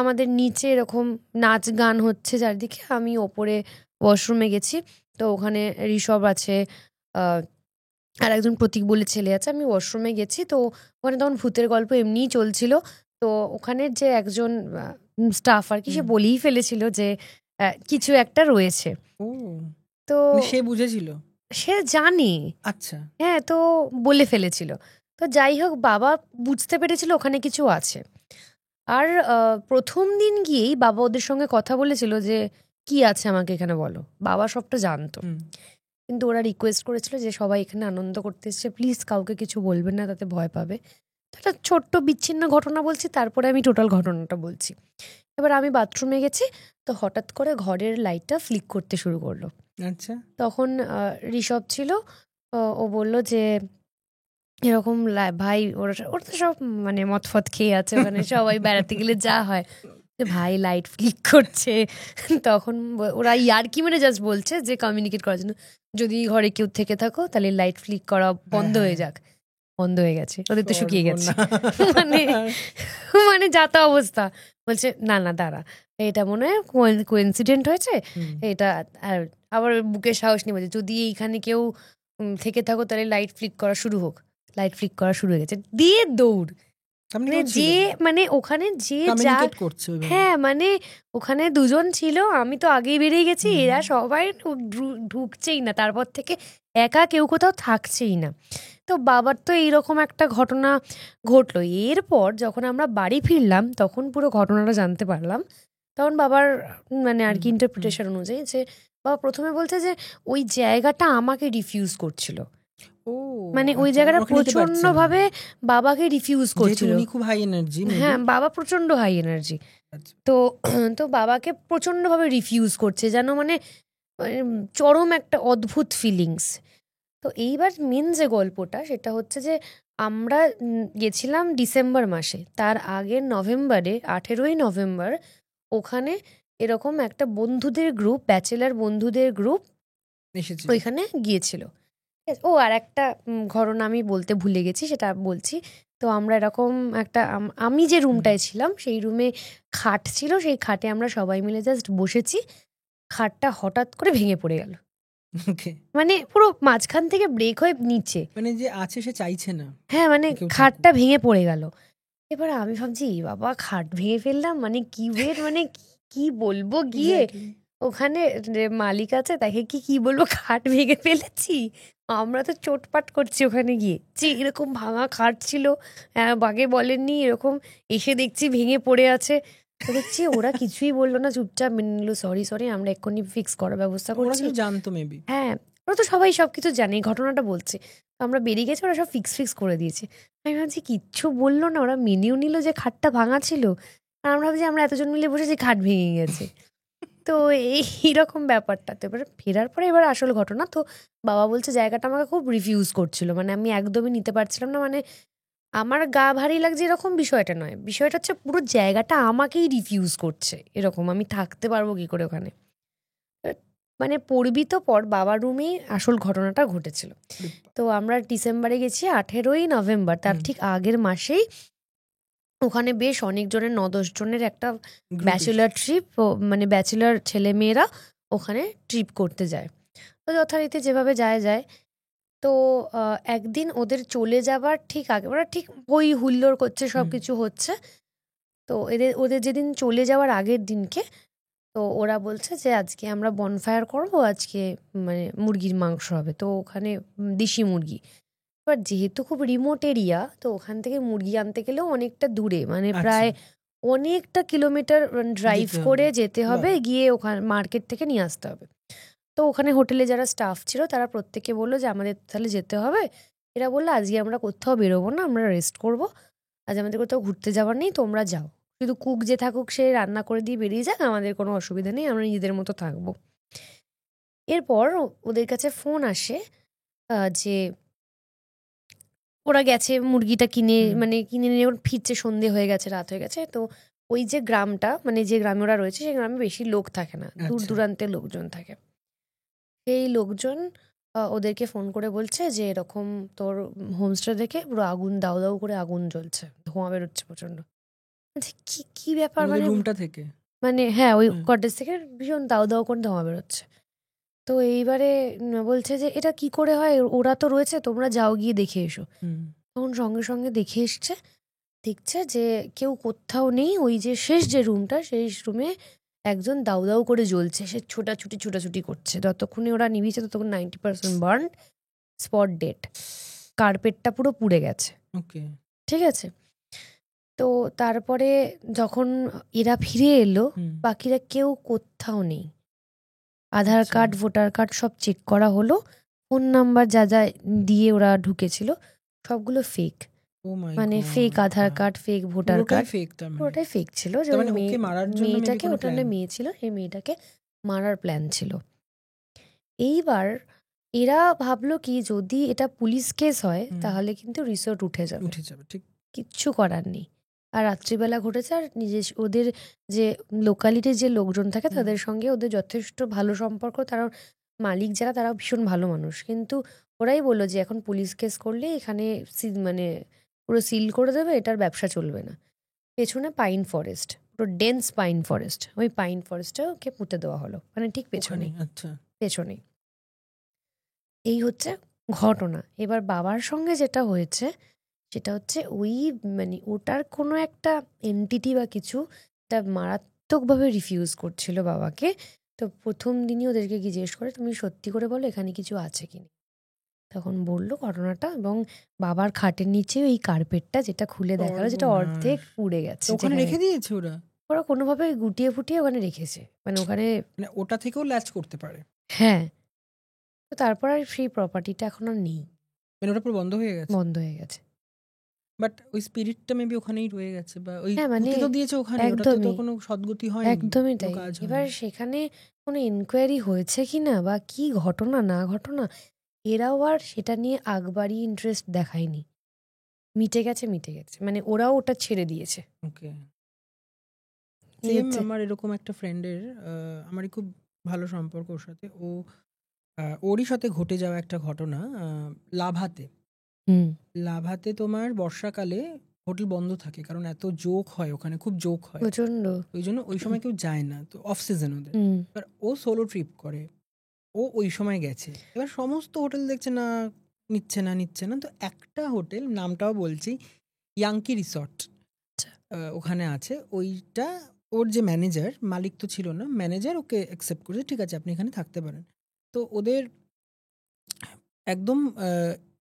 আমাদের নিচে এরকম নাচ গান হচ্ছে চারদিকে, আমি ওপরে ওয়াশরুমে গেছি, তো ওখানে ঋষভ আছে, আর একজন প্রতীক বলে ছেলে আছে, আমি ওয়াশরুমে গেছি, তো ওখানে তখন ভূতের গল্প এমনিই চলছিল। তো ওখানের যে একজন স্টাফ আর কি, সে বলেই ফেলেছিল যে কিছু একটা রয়েছে। তো সে বুঝেছিল, সে জানে, আচ্ছা হ্যাঁ, তো বলে ফেলেছিল। তো যাই হোক, বাবা বুঝতে পেরেছিল ওখানে কিছু আছে। আর প্রথম দিন গিয়েই বাবা ওদের সঙ্গে কথা বলেছিল যে কি আছে আমাকে এখানে বলো, বাবা সবটা জানতো, কিন্তু ওরা রিকোয়েস্ট করেছিল যে সবাই এখানে আনন্দ করতে এসছে, প্লিজ কাউকে কিছু বলবেন না, তাতে ভয় পাবে। তো একটা ছোট্ট বিচ্ছিন্ন ঘটনা বলছি, তারপরে আমি টোটাল ঘটনাটা বলছি। এবার আমি বাথরুমে গেছি, তো হঠাৎ করে ঘরের লাইটটা ফ্লিক করতে শুরু করলো। আচ্ছা, তখন ঋষভ ছিল, ও বলল যে এরকম ভাই, ওরা তো সব মানে মতফত খেয়ে আছে, মানে সবাই বেড়াতে গেলে যা হয়, ভাই লাইট ফ্লিক করছে। তখন ওরা ইয়ার্কি মানে জাস্ট বলছে যে কমিউনিকেট করার জন্য, যদি ঘরে কেউ থেকে থাকো তাহলে লাইট ফ্লিক করা বন্ধ হয়ে যাক। বন্ধ হয়ে গেছে, ওদের তো শুকিয়ে গেছে, মানে মানে যাতা অবস্থা। বলছে না না দাঁড়া, এটা মনে হয় কোইন্সিডেন্ট হয়েছে এটা। আর আবার বুকে সাহস নিয়ে বলছে, যদি এইখানে কেউ থেকে থাকো তাহলে লাইট ফ্লিক করা শুরু হোক। লাইট ফ্লিক করা শুরু হয়ে গেছে, দিয়ে দৌড়, মানে যে মানে ওখানে যে যা, হ্যাঁ মানে ওখানে দুজন ছিল, আমি তো আগেই বেরিয়ে গেছি, এরা সবাই ঢুকছেই না। তারপর থেকে একা কেউ কোথাও থাকছেই না। তো বাবার তো এইরকম একটা ঘটনা ঘটলো। এরপর যখন আমরা বাড়ি ফিরলাম তখন পুরো ঘটনাটা জানতে পারলাম। তখন বাবার মানে আর কি ইন্টারপ্রিটেশন অনুযায়ী যে বাবা প্রথমে বলছে যে ওই জায়গাটা আমাকে রিফিউজ করছিল, ও মানে ওই আচ্ছা, জায়গাটা ওখানে নিতে পারছে প্রচন্ড না। ভাবে বাবাকে রিফিউজ যেহেতু করছিল। উনি খুব হাই এনার্জি হ্যাঁ, বাবা প্রচন্ড হাই এনার্জি। আচ্ছা তো তো বাবাকে প্রচন্ড ভাবে রিফিউজ করছে, যেন মানে চরম একটা অদ্ভুত ফিলিংস। তো এইবার মেন যে গল্পটা সেটা হচ্ছে যে আমরা গেছিলাম ডিসেম্বর মাসে, তার আগের নভেম্বরে 18ই নভেম্বর ওখানে এরকম একটা বন্ধুদের গ্রুপ, ব্যাচেলার বন্ধুদের গ্রুপ এসেছে। ওইখানে গিয়েছিল। ঠিক আছে? ও আর একটা ঘটনা আমি বলতে ভুলে গেছি, সেটা বলছি। তো আমরা এরকম একটা আমি যে রুমটায় ছিলাম সেই রুমে খাট ছিল, সেই খাটে আমরা সবাই মিলে জাস্ট বসেছি, খাটটা হঠাৎ করে ভেঙে পড়ে গেল। ওকে, মানে পুরো মাঝখান থেকে ব্রেক হয়ে নিচে, মানে যে আছে সে চাইছে না হ্যাঁ মানে কেউ থাকুক। খাটটা ভেঙে পড়ে গেল। এবার আমি ভাবছি "এ বাবা খাট ভেঙে ফেললাম, মানে কি ওয়েট, মানে কি বলবো গিয়ে Exactly. ওখানে যে মালিক আছে তাকে কি বলবো খাট ভেঙে ফেলেছি। আমরা তো চোটপাট করছি ওখানে গিয়ে যে এরকম ভাঙা খাট ছিল, বাগে বলেননি এরকম, এসে দেখছি ভেঙে পড়ে আছে। তো দেখছি ওরা কিছুই বললো না, চুপচাপ মেনে নিল, সরি সরি আমরা এক্ষুনি ফিক্স করার ব্যবস্থা ওরা করছি। কিছু জানতো মেবি। হ্যাঁ, ওরা তো সবাই সব কিছু জানে, এই ঘটনাটা বলছে। তো আমরা বেরিয়ে গেছি, ওরা সব ফিক্স করে দিয়েছে। আমি ভাবছি কিচ্ছু বললো না, ওরা মেনেও নিল যে খাটটা ভাঙা ছিল। আর আমরা ভাবছি আমরা এতজন মিলে বসেছি খাট ভেঙে গেছে। তো এইরকম ব্যাপারটা। তো এবার ফেরার পরে এবার আসল ঘটনা, তো বাবা বলছে জায়গাটা আমাকে খুব রিফিউজ করছিল, মানে আমি একদমই নিতে পারছিলাম না, মানে আমার গা ভারী লাগছে এরকম বিষয়টা নয়, বিষয়টা হচ্ছে পুরো জায়গাটা আমাকেই রিফিউজ করছে এরকম, আমি থাকতে পারবো কি করে ওখানে। মানে পড়বি তো পর, বাবার রুমেই আসল ঘটনাটা ঘটেছিল। তো আমরা ডিসেম্বরে গেছি 18ই নভেম্বর, তার ঠিক আগের মাসেই ওখানে বেশ অনেকজনের 9-10 জনের একটা ব্যাচেলার ট্রিপ, মানে ব্যাচেলার ছেলে মেয়েরা ওখানে ট্রিপ করতে যায়। তো যথারীতি যেভাবে যায়। তো একদিন ওদের চলে যাবার ঠিক আগে, ওরা ঠিক হই হুল্লোড় করছে, সব কিছু হচ্ছে। তো ওদের যেদিন চলে যাওয়ার আগের দিনকে তো ওরা বলছে যে আজকে আমরা বনফায়ার করব, আজকে মানে মুরগির মাংস হবে, তো ওখানে দেশি মুরগি। এবার যেহেতু খুব রিমোট এরিয়া, তো ওখান থেকে মুরগি আনতে গেলেও অনেকটা দূরে, মানে প্রায় অনেকটা কিলোমিটার ড্রাইভ করে যেতে হবে, গিয়ে ওখানে মার্কেট থেকে নিয়ে আসতে হবে। তো ওখানে হোটেলে যারা স্টাফ ছিল তারা প্রত্যেকে বললো যে আমাদের তাহলে যেতে হবে। এরা বললো আজকে আমরা কোথাও বেরোবো না, আমরা রেস্ট করবো, আজ আমাদের কোথাও ঘুরতে যাওয়ার নেই, তোমরা যাও, শুধু কুক যে থাকুক সে রান্না করে দিয়ে বেরিয়ে যাক, আমাদের কোনো অসুবিধা নেই, আমরা নিজেদের মতো থাকবো। এরপর ওদের কাছে ফোন আসে যে ওরা গেছে মুরগিটা কিনে, মানে কিনে নিয়ে ফিরছে, সন্ধে হয়ে গেছে, রাত হয়ে গেছে। তো ওই যে গ্রামটা, মানে যে গ্রামে ওরা রয়েছে সেই গ্রামে বেশি লোক থাকে না, দূর দূরান্তের লোকজন থাকে। সেই লোকজন ওদেরকে ফোন করে বলছে যে এরকম তোর হোমস্টে থেকে পুরো আগুন, দাউ দাউ করে আগুন জ্বলছে, ধোঁয়া বেরোচ্ছে প্রচন্ড। কি ব্যাপার, মানে রুমটা থেকে, মানে হ্যাঁ ওই কটেজ থেকে ভীষণ দাউ দাউ করে ধোঁয়া বেরোচ্ছে। তো এইবারে বলছে যে এটা কি করে হয়, ওরা তো রয়েছে, তোমরা যাও গিয়ে দেখে এসো। তখন সঙ্গে সঙ্গে দেখে এসছে, দেখছে যে কেউ কোথাও নেই, ওই যে শেষ যে রুমটা সেই রুমে একজন দাউ দাউ করে জ্বলছে, সে ছোটাছুটি করছে, যতক্ষণে ওরা নিভিয়েছে ততক্ষণ 90% বার্ন, স্পট ডেড, কার্পেটটা পুরো পুড়ে গেছে। ঠিক আছে। তো তারপরে যখন এরা ফিরে এলো, বাকিরা কেউ কোথাও নেই। আধার কার্ড, ভোটার কার্ড সব চেক করা হলো, ফোন নাম্বার যা যা দিয়ে ওরা ঢুকেছিল সবগুলো ফেক, মানে ফেক আধার কার্ড, ফেক ভোটার কার্ড, পুরোটাই ফেক ছিল। যে মেয়েটাকে, ওটা মেয়ে ছিল, এই মেয়েটাকে মারার প্ল্যান ছিল। এইবার এরা ভাবলো কি যদি এটা পুলিশ কেস হয় তাহলে কিন্তু রিসোর্ট উঠে যাবে, ঠিক, কিচ্ছু করার নেই। আর রাত্রিবেলা ঘটেছে, আর ওদের যে লোকালিটির যে লোকজন থাকে তাদের সঙ্গে ওদের যথেষ্ট ভালো সম্পর্ক, তারা মালিক যারা তারা ভীষণ ভালো মানুষ, কিন্তু ওরাই বললো যে এখন পুলিশ কেস করলে এখানে মানে পুরো সিল করে দেবে, এটার ব্যবসা চলবে না। পেছনে পাইন ফরেস্ট, পুরো ডেন্স পাইন ফরেস্ট, ওই পাইন ফরেস্টে ওকে পুঁতে দেওয়া হলো, মানে ঠিক পেছনেই। এই হচ্ছে ঘটনা। এবার বাবার সঙ্গে যেটা হয়েছে সেটা হচ্ছে ওই মানে ওটার কোনো একটা এন্টিটি বা কিছু তা মারাত্মকভাবে রিফিউজ করছিল বাবাকে। তো প্রথম দিনই ওদেরকে জিজ্ঞেস করে তুমি সত্যি করে বলো এখানে কিছু আছে কিনা। তখন বললো ঘটনাটা, এবং বাবার খাটের নিচে ওই কার্পেটটা যেটা খুলে দেখালো, যেটা অর্ধেক সর্বনাশ। পুড়ে গেছে, তো ওখানে যেখানে রেখে দিয়েছে ওরা? ওরা কোনোভাবে গুটিয়ে ফুটিয়ে ওখানে রেখেছে, মানে ওখানে। মানে ওটা থেকেও ল্যাচ করতে পারে? হ্যাঁ, তো তারপর আর সেই প্রপার্টিটা এখন আর নেই, মানে ওটা পুরো বন্ধ হয়ে গেছে? বন্ধ হয়ে গেছে। বাট ওই স্পিরিটটা মেবি ওখানেই রয়ে গেছে, বা ওই হ্যাঁ, মানে পুঁতে তো দিয়েছে ওখানে, ওটাতে তো একদমই কোনো সদ্গতি হয়নি, একদমই কোনো তাই। কাজ এবার হয়নি। সেখানে কোনো ইনকোয়ারি হয়েছে কি না, বা কি ঘটনা না ঘটনা, এরাও আর সেটা নিয়ে আগবাড়ি ইন্টারেস্ট দেখায়নি। মিটে গেছে, মিটে গেছে, মানে ওরাও ওটা ছেড়ে দিয়েছে। ওকে। এই সেম হচ্ছে। আমার এরকম একটা ফ্রেন্ডের, আমারই খুব ভালো সম্পর্ক ওর সাথে। ওরই সাথে ঘটে যাওয়া একটা ঘটনা, লাভাতে। হুম। লাভাতে তোমার বর্ষাকালে হোটেল বন্ধ থাকে, কারণ এত জোক হয় ওখানে, খুব জোক হয়। প্রচন্ড। ওই জন্য ওই সময় কেউ যায় না, তো অফ সিজন ওদের। হুম। এবার ও সোলো ট্রিপ করে, ও ওই সময় গেছে। এবার সমস্ত হোটেল দেখছে না, নিচ্ছে না নিচ্ছে না, তো একটা হোটেল, নামটাও বলছি, ইয়াংকি রিসর্ট আচ্ছা। ওখানে আছে। ওইটা ওর যে ম্যানেজার, মালিক তো ছিল না, ম্যানেজার ওকে অ্যাকসেপ্ট করেছে, ঠিক আছে আপনি এখানে থাকতে পারেন। তো ওদের একদম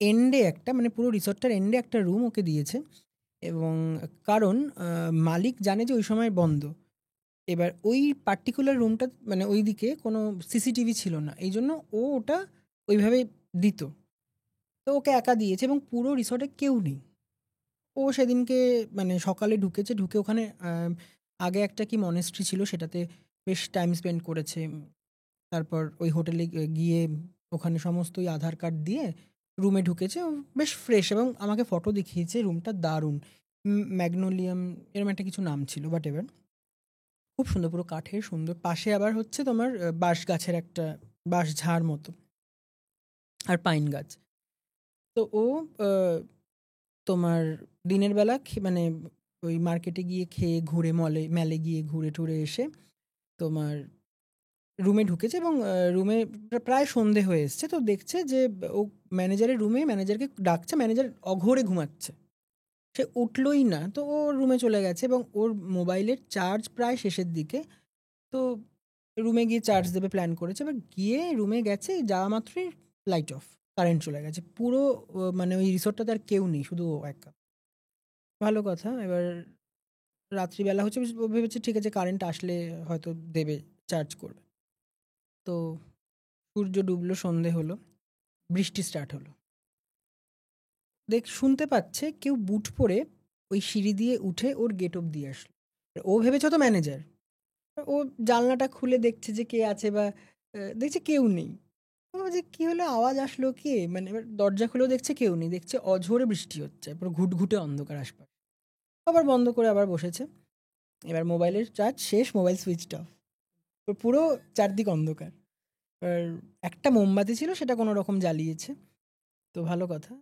এন্ডে একটা, মানে পুরো রিসর্টটার এন্ডে একটা রুম ওকে দিয়েছে। এবং কারণ মালিক জানে যে ওই সময় বন্ধ। এবার ওই পার্টিকুলার রুমটা, মানে ওই দিকে কোনো সিসিটিভি ছিল না, এই জন্য ও ওটা ওইভাবে দিত। তো ওকে একা দিয়েছে এবং পুরো রিসর্টে কেউ নেই। ও সেদিনকে মানে সকালে ঢুকেছে, ঢুকে ওখানে আগে একটা কি মনেস্ট্রি ছিল, সেটাতে বেশ টাইম স্পেন্ড করেছে। তারপর ওই হোটেলে গিয়ে ওখানে সমস্ত ওই আধার কার্ড দিয়ে রুমে ঢুকেছে। ও বেশ ফ্রেশ, এবং আমাকে ফটো দেখিয়েছে, রুমটা দারুণ। ম্যাগনোলিয়াম এরকম একটা কিছু নাম ছিল, বাট এবার খুব সুন্দর, পুরো কাঠের সুন্দর। পাশে আবার হচ্ছে তোমার বাঁশ গাছের একটা, বাঁশ ঝাড় মতো, আর পাইন গাছ। তো ও তোমার দিনের বেলা মানে ওই মার্কেটে গিয়ে খেয়ে ঘুরে, মেলে গিয়ে ঘুরে টুরে এসে তোমার রুমে ঢুকেছে, এবং রুমে প্রায় সন্ধে হয়ে এসছে। তো দেখছে যে ও ম্যানেজারের রুমে, ম্যানেজারকে ডাকছে, ম্যানেজার অঘোরে ঘুমাচ্ছে, সে উঠলই না। তো ও রুমে চলে গেছে, এবং ওর মোবাইলের চার্জ প্রায় শেষের দিকে। তো রুমে গিয়ে চার্জ দেবে প্ল্যান করেছে, এবার গিয়ে রুমে গেছে, যাওয়া মাত্রই লাইট অফ, কারেন্ট চলে গেছে পুরো। মানে ওই রিসোর্টটাতে আর কেউ নেই, শুধু ও একা। ভালো কথা। এবার রাত্রিবেলা হচ্ছে, ও ভেবেছে ঠিক আছে কারেন্ট আসলে হয়তো দেবে, চার্জ করবে। তো সূর্য ডুবলো, সন্ধে হলো, বৃষ্টি স্টার্ট হলো। শুনতে পাচ্ছে কেউ বুট পরে ওই সিঁড়ি দিয়ে উঠে ওর গেট অব্দি আসলো। ও ভেবেছে তো ম্যানেজার। ও জানলাটা খুলে দেখছে যে কে আছে, বা দেখছে কেউ নেই। ও যে কি হলো, আওয়াজ আসলো কে, মানে এবার দরজা খুলেও দেখছে কেউ নেই, দেখছে অঝোরে বৃষ্টি হচ্ছে, পুরো ঘুটঘুটে অন্ধকার আশপাশ। আবার বন্ধ করে আবার বসেছে। এবার মোবাইলের চার্জ শেষ, মোবাইল সুইচড অফ, পুরো চারদিক অন্ধকার। এবার একটা মোমবাতি ছিল, সেটা কোনো রকম জ্বালিয়েছে। তো ভালো কথা।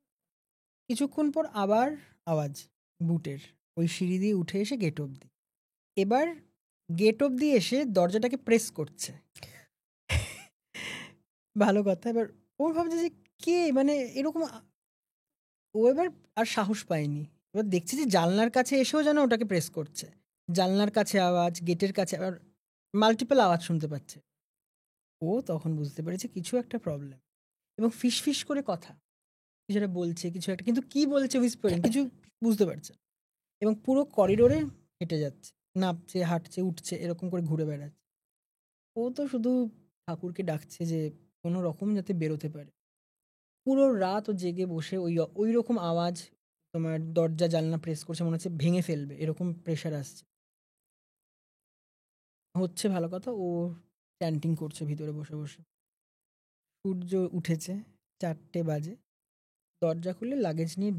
কিছুক্ষণ পর আবার আওয়াজ বুটের, ওই সিঁড়ি দিয়ে উঠে এসে গেট অব্দি। এবার গেট অব্দি এসে দরজাটাকে প্রেস করছে। ভালো কথা। এবার ও ভাবছে যে কে, মানে এরকম ও এবার আর সাহস পায়নি। এবার দেখছে যে জানলার কাছে এসেও যেন ওটাকে প্রেস করছে। জানলার কাছে আওয়াজ, গেটের কাছে আবার মাল্টিপল আওয়াজ শুনতে পাচ্ছে। ও তখন বুঝতে পেরেছে কিছু একটা প্রবলেম, এবং ফিস ফিস করে কথা, কিছু একটা বলছে, কিছু একটা, কিন্তু কি বলছে হুইসপারিং, কিছু বুঝতে পারছে না। এবং পুরো করিডোরে হেঁটে যাচ্ছে, নামছে, হাঁটছে, উঠছে, এরকম করে ঘুরে বেড়াচ্ছে। ও তো শুধু ঠাকুরকে ডাকছে যে কোনো রকম যাতে বেরোতে পারে। পুরো রাত ও জেগে বসে ওই রকম আওয়াজ, তোমার দরজা জানলা প্রেস করছে, মনে হচ্ছে ভেঙে ফেলবে, এরকম প্রেশার আসছে। হচ্ছে ভালো কথা, ও চ্যান্টিং করছে ভিতরে বসে বসে। সূর্য উঠেছে, 4টে বাজে। দরজা খুলে লাগেজ নিয়ে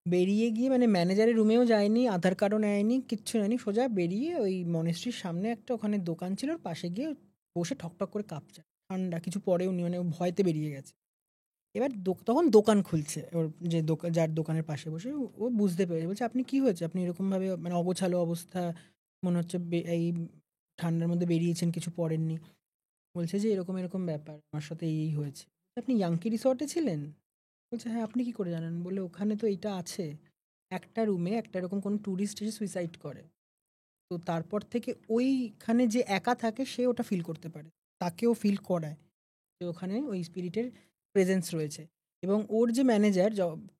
বেরিয়ে গিয়ে মানে ম্যানেজারের রুমেও যায়নি, আধার কার্ডও নেয়নি, কিচ্ছু নেয়নি, সোজা বেরিয়ে ওই মনেস্ট্রির সামনে একটা ওখানে দোকান ছিল, ওর পাশে গিয়ে বসে ঠকঠক করে কাঁপছে, ঠান্ডা, কিছু পরেও নি, মানে ও ভয়তে বেরিয়ে গেছে। এবার তখন দোকান খুলছে ওর, যে যার দোকানের পাশে বসে, ও বুঝতে পেরেছে, বলছে আপনি কি হয়েছে, আপনি এরকমভাবে মানে অগোছালো অবস্থা, মনে হচ্ছে এই ঠান্ডার মধ্যে বেরিয়েছেন, কিছু পরেননি। বলছে যে এরকম এরকম ব্যাপার, আমার সাথে এই হয়েছে। আপনি ইয়াংকি রিসর্টে ছিলেন? বলছে হ্যাঁ, আপনি কি করে জানেন? বলে ওখানে তো এইটা আছে, একটা রুমে একটা এরকম কোনো ট্যুরিস্ট এসে সুইসাইড করে, তো তারপর থেকে ওইখানে যে একা থাকে সে ওটা ফিল করতে পারে, তাকেও ফিল করায় যে ওখানে ওই স্পিরিটের প্রেজেন্স রয়েছে। এবং ওর যে ম্যানেজার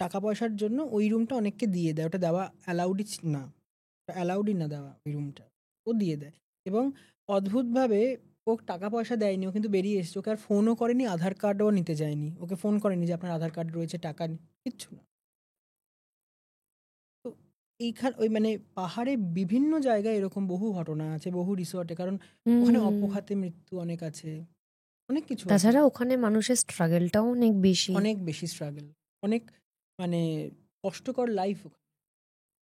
টাকা পয়সার জন্য ওই রুমটা অনেককে দিয়ে দেয়, ওটা দেওয়া অ্যালাউডই না দেওয়া ওই রুমটা, ও দিয়ে দেয়। এবং অদ্ভুতভাবে ও টাকা পয়সা দেয়নি, ও কিন্তু বেরিয়ে এসেছে, ওকে আর ফোনও করেনি, আধার কার্ডও নিতে যায়নি, ওকে ফোন করেনি যে আপনার আধার কার্ড রয়েছে, টাকা কিচ্ছু না। তো এইখান ওই মানে পাহাড়ে বিভিন্ন জায়গায় এরকম বহু ঘটনা আছে, বহু রিসর্টে, কারণ ওখানে অপঘাতে মৃত্যু অনেক আছে, অনেক কিছু আছে। তাছাড়া ওখানে মানুষের স্ট্রাগলটাও অনেক বেশি, অনেক বেশি স্ট্রাগল, অনেক মানে কষ্টকর লাইফ।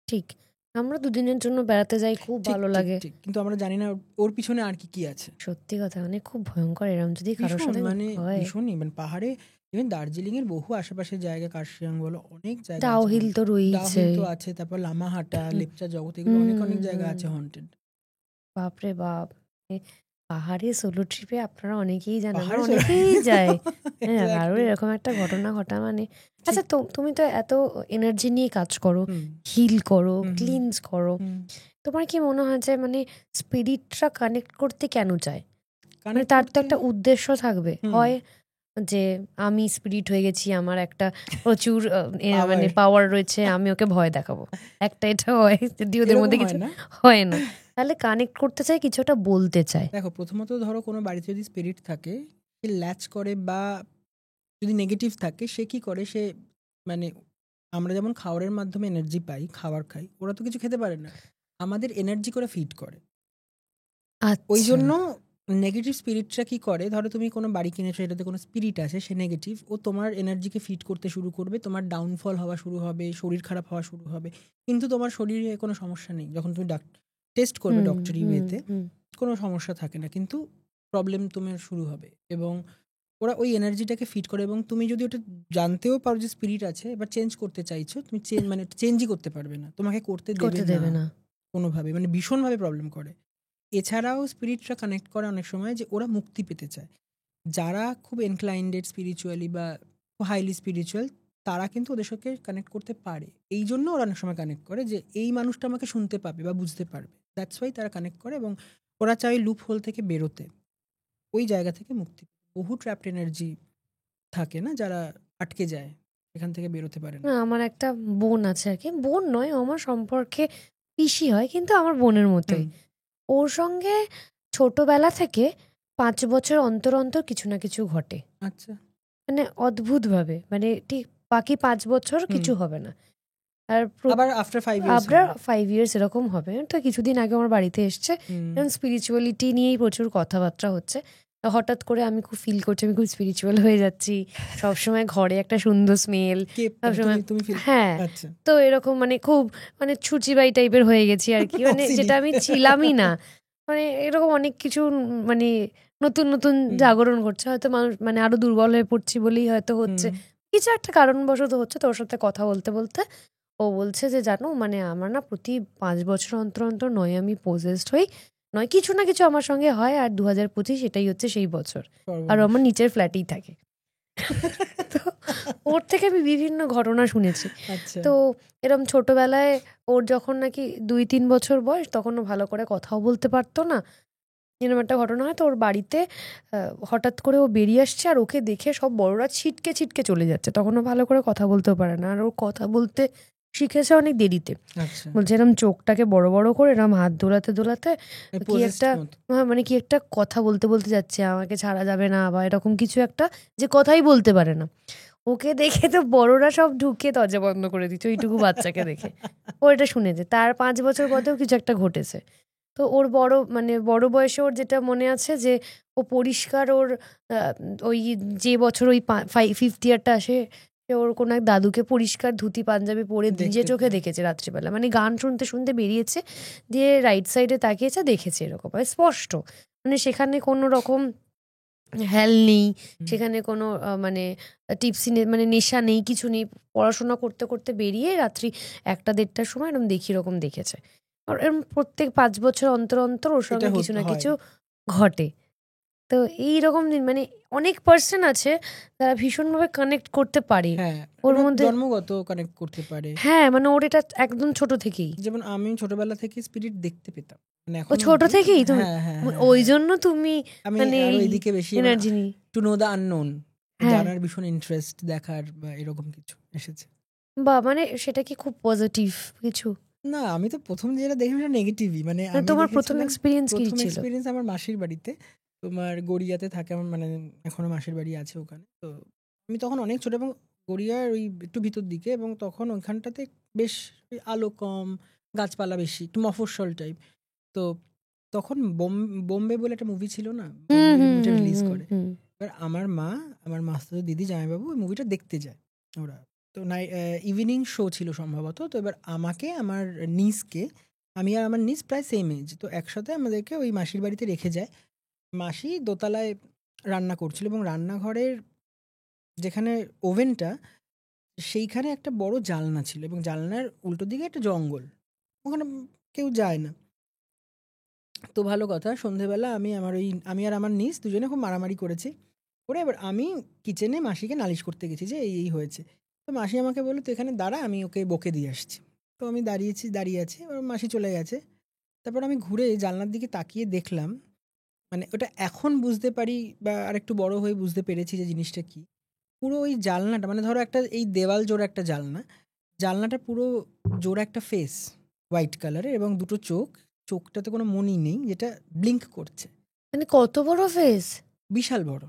ঠিক, আমরা দুদিনের জন্য বেড়াতে যাই, খুব ভালো লাগে, কিন্তু আমরা জানি না ওর পিছনে আর কি কি আছে। সত্যি কথা, মানে খুব ভয়ঙ্কর এরকম যদি কারোর সাথে মানে হয়। ভীষণই মানে পাহাড়ে ইভেন দার্জিলিং এর বহু আশেপাশের জায়গা, কার্শিয়াং বলো, অনেক জায়গা ডাউহিল তো রয়েছে, ডাউহিল তো আছে, তারপর লামাহাটা, লেপচা জগৎ, এগুলো অনেক জায়গা আছে হন্টেড। বাপরে বাপ, পাহাড়ে সোলো ট্রিপে আপনারা অনেকেই জানেন, অনেকেই যায়, হ্যাঁ, কারোর এরকম একটা ঘটনা ঘটা মানে। আচ্ছা, তুমি তো এত এনার্জি নিয়ে কাজ করো, হিল করো, ক্লিনস করো, তোমার কি মনে হয় যে মানে স্পিরিটটা কানেক্ট করতে কেন চায়? মানে তার তো একটা উদ্দেশ্য থাকবে, হয় যে আমি স্পিরিট হয়ে গেছি, আমার একটা প্রচুর মানে পাওয়ার রয়েছে, আমি ওকে ভয় দেখাবো, একটা এটা হয়, যদি ওদের মধ্যে কিছু হয় না, তাহলে কানেক্ট করতে চায়, কিছুটা বলতে চায়। দেখো, প্রথমত ধরো কোনো বাড়িতে যদি স্পিরিট থাকে, সে ল্যাচ করে, বা যদি নেগেটিভ থাকে সে কি করে, সে মানে আমরা যেমন খাওয়ারের মাধ্যমে এনার্জি পাই, খাবার খাই, ওরা তো কিছু খেতে পারে না, আমাদের এনার্জি করে ফিড করে। ওই জন্য নেগেটিভ স্পিরিটটা কি করে, ধরো তুমি কোনো বাড়ি কিনেছো, এটাতে কোনো স্পিরিট আছে, সে নেগেটিভ, ও তোমার এনার্জিকে ফিড করতে শুরু করবে, তোমার ডাউনফল হওয়া শুরু হবে, শরীর খারাপ হওয়া শুরু হবে। কিন্তু তোমার শরীরে কোনো সমস্যা নেই, যখন তুমি টেস্ট করবে ডক্টরি ওয়েতে, কোনো সমস্যা থাকে না, কিন্তু প্রবলেম তোমার শুরু হবে। এবং ওরা ওই এনার্জিটাকে ফিড করে, এবং তুমি যদি ওটা জানতেও পারো যে স্পিরিট আছে, এবার চেঞ্জ করতে চাইছো, তুমি চেঞ্জই করতে পারবে না, তোমাকে করতে দেবে না কোনোভাবে, মানে ভীষণভাবে প্রবলেম করে। এছাড়াও স্পিরিটরা কানেক্ট করে অনেক সময় যে ওরা মুক্তি পেতে চায়, যারা খুব ইনক্লাইন্ডেড স্পিরিচুয়ালি বা হাইলি স্পিরিচুয়াল, তারা কিন্তু ওদের সাথে কানেক্ট করতে পারে। এই জন্য ওরা অনেক সময় কানেক্ট করে যে এই মানুষটা আমাকে শুনতে পাবে বা বুঝতে পারবে, দ্যাটস ওয়াই তারা কানেক্ট করে। এবং ওরা চায় লুপ হোল থেকে বেরোতে, ওই জায়গা থেকে মুক্তি। বহু ট্র্যাপড এনার্জি থাকে না, যারা আটকে যায়, এখান থেকে বেরোতে পারে না। আমার একটা বোন আছে, আর কি বোন নয়, আমার সম্পর্কে পিসি হয়, কিন্তু আমার বোনের মতোই। ওর সঙ্গে ছোটবেলা থেকে 5 বছর অন্তর অন্তর কিছু না কিছু ঘটে। আচ্ছা, মানে অদ্ভুতভাবে, মানে ঠিক বাকি 5 বছর কিছু হবে না, আর আবার আফটার 5 ইয়ার্স এরকম হবে। তো কিছুদিন আগে আমার বাড়িতে এসছে, এবং স্পিরিচুয়ালিটি নিয়েই প্রচুর কথাবার্তা হচ্ছে। হঠাৎ করে আমি খুব ফিল করছি আমি খুব স্পিরিচুয়াল হয়ে যাচ্ছি, সবসময় ঘরে একটা সুন্দর স্মেল, সবসময়, হ্যাঁ, তো এরকম মানে খুব মানে ছুচিবাই টাইপের হয়ে গেছি আর কি, মানে যেটা আমি ছিলামই না, মানে এরকম অনেক কিছু মানে নতুন নতুন জাগরণ ঘটছে, হয়তো মানুষ মানে আরো দুর্বল হয়ে পড়ছি বলেই হয়তো হচ্ছে, কিছু একটা কারণবশত হচ্ছে। তোর সাথে কথা বলতে বলতে ও বলছে যে জানো, মানে আমার না প্রতি 5 বছর অন্তর অন্তর নয় আমি পজেসড হই, নয় কিছু না কিছু আমার সঙ্গে হয়, আর 2025 এটাই হচ্ছে সেই বছর, আর আমার নিচের ফ্ল্যাটেই থাকে। তো ওর থেকে আমি বিভিন্ন ঘটনা শুনেছি। তো এরকম ছোটবেলায় ওর যখন নাকি 2-3 বছর বয়স, তখনও ভালো করে কথাও বলতে পারতো না, এরকম একটা ঘটনা হয়। তো ওর বাড়িতে হঠাৎ করে ও বেরিয়ে আসছে, আর ওকে দেখে সব বড়রা ছিটকে ছিটকে চলে যাচ্ছে, তখনও ভালো করে কথা বলতেও পারে না, আর ও কথা বলতে শিখেছে অনেক দেরিতে। বলছে এরকম চোখটাকে বড় বড় করে এরকম হাত দোলাতে দোলাতে কি একটা মানে কি একটা কথা বলতে বলতে যাচ্ছে, আমাকে ছাড়া যাবে না বা এরকম কিছু একটা, যে কথাই বলতে পারে না। ওকে দেখে তো বড়রা সব ঢুকে দরজা বন্ধ করে দিচ্ছে ওইটুকু বাচ্চাকে দেখে। ও এটা শুনেছে, তার 5 বছর পরেও কিছু একটা ঘটেছে। তো ওর বড় বয়সে ওর যেটা মনে আছে যে ও পরিষ্কার ওর ওই যে বছর ওই 5th ইয়ারটা আসে, ওর কোনো এক দাদুকে পরিষ্কার ধুতি পাঞ্জাবি পরে নিজে চোখে দেখেছে রাত্রিবেলা, মানে গান শুনতে শুনতে বেরিয়েছে, দিয়ে রাইট সাইডে তাকিয়েছে, দেখেছে এরকম স্পষ্ট, মানে সেখানে কোনো রকম হেল নেই, সেখানে কোনো মানে টিপসি মানে নেশা নেই, কিছু নেই, পড়াশোনা করতে করতে বেরিয়ে রাত্রি 1টা-1:30টার সময় এরকম এরকম দেখেছে। আর এরকম প্রত্যেক 5 বছর অন্তর অন্তর ওর সঙ্গে কিছু না কিছু ঘটে। তো এইরকম মানে অনেক পার্সন আছে যারা ভীষণভাবে কানেক্ট করতে পারে, ওর মধ্যে জন্মগত কানেক্ট করতে পারে। হ্যাঁ, মানে ওর এটা একদম ছোট থেকেই, যেমন আমি ছোটবেলা থেকে স্পিরিট দেখতে পেতাম, ও ছোট থেকেই তুমি, ওই জন্য তুমি মানে ওইদিকে বেশি এনার্জি নি, টু নো দ্য আননোন, হ্যাঁ। জানার ভীষণ ইন্টারেস্ট দেখার বা এরকম কিছু এসেছে। বা মানে সেটা কি খুব পজিটিভ কিছু? না, আমি তো প্রথম যেটা দেখলাম সেটা নেগেটিভই। মানে আমি তোমার প্রথম দেখেছিলাম এক্সপিরিয়েন্স কি প্রথম ছিল? এক্সপিরিয়েন্স আমার মাসির বাড়িতে। তোমার গড়িয়াতে থাকে আমার, মানে এখনো মাসির বাড়ি আছে ওখানে। তো আমি তখন অনেক ছোট এবং গড়িয়ার ওই একটু ভিতর দিকে, এবং তখন ওইখানটাতে বেশ আলো কম, গাছপালা বেশি, একটু মফস্বল টাইপ। তো তখন বোম্বে বলে একটা মুভি ছিল না, বোম্বে মুভিটা রিলিজ করে। এবার আমার মা, আমার মাস্তুতো দিদি, জামাইবাবু ওই মুভিটা দেখতে যায় ওরা। তো ইভিনিং শো ছিল সম্ভবত। তো এবার আমাকে, আমার নিসকে, আমি আর আমার নিস প্রায় সেম এজ, তো একসাথে আমাদেরকে ওই মাসির বাড়িতে রেখে যায়। মাসি দোতলায় রান্না করছিল এবং রান্নাঘরের যেখানে ওভেনটা, সেইখানে একটা বড় জানলা ছিল এবং জানলার উল্টো দিকে একটা জঙ্গল, ওখানে কেউ যায় না। তো ভালো কথা, সন্ধেবেলা আমি আর আমার নিস দুজনে খুব মারামারি করেছি করে। এবার আমি কিচেনে মাসিকে নালিশ করতে গেছি যে এই হয়েছে। তো মাসি আমাকে বললো তুই এখানে দাঁড়া, আমি ওকে বকে দিয়ে আসছি। তো আমি দাঁড়িয়ে আছি, এবার মাসি চলে গেছে। তারপর আমি ঘুরে জানলার দিকে তাকিয়ে দেখলাম, মানে ওটা এখন বুঝতে পারি বা আরেকটু বড় হয়ে বুঝতে পেরেছি যে জিনিসটা কি। পুরো ওই জানলাটা, মানে ধরো একটা এই দেওয়াল জোড়া একটা জানলাটা পুরো জোড়া একটা ফেস, হোয়াইট কালারের, এবং দুটো চোখটাতে কোনো মনি নেই, যেটা ব্লিঙ্ক করছে। মানে কত বড় ফেস! বিশাল বড়।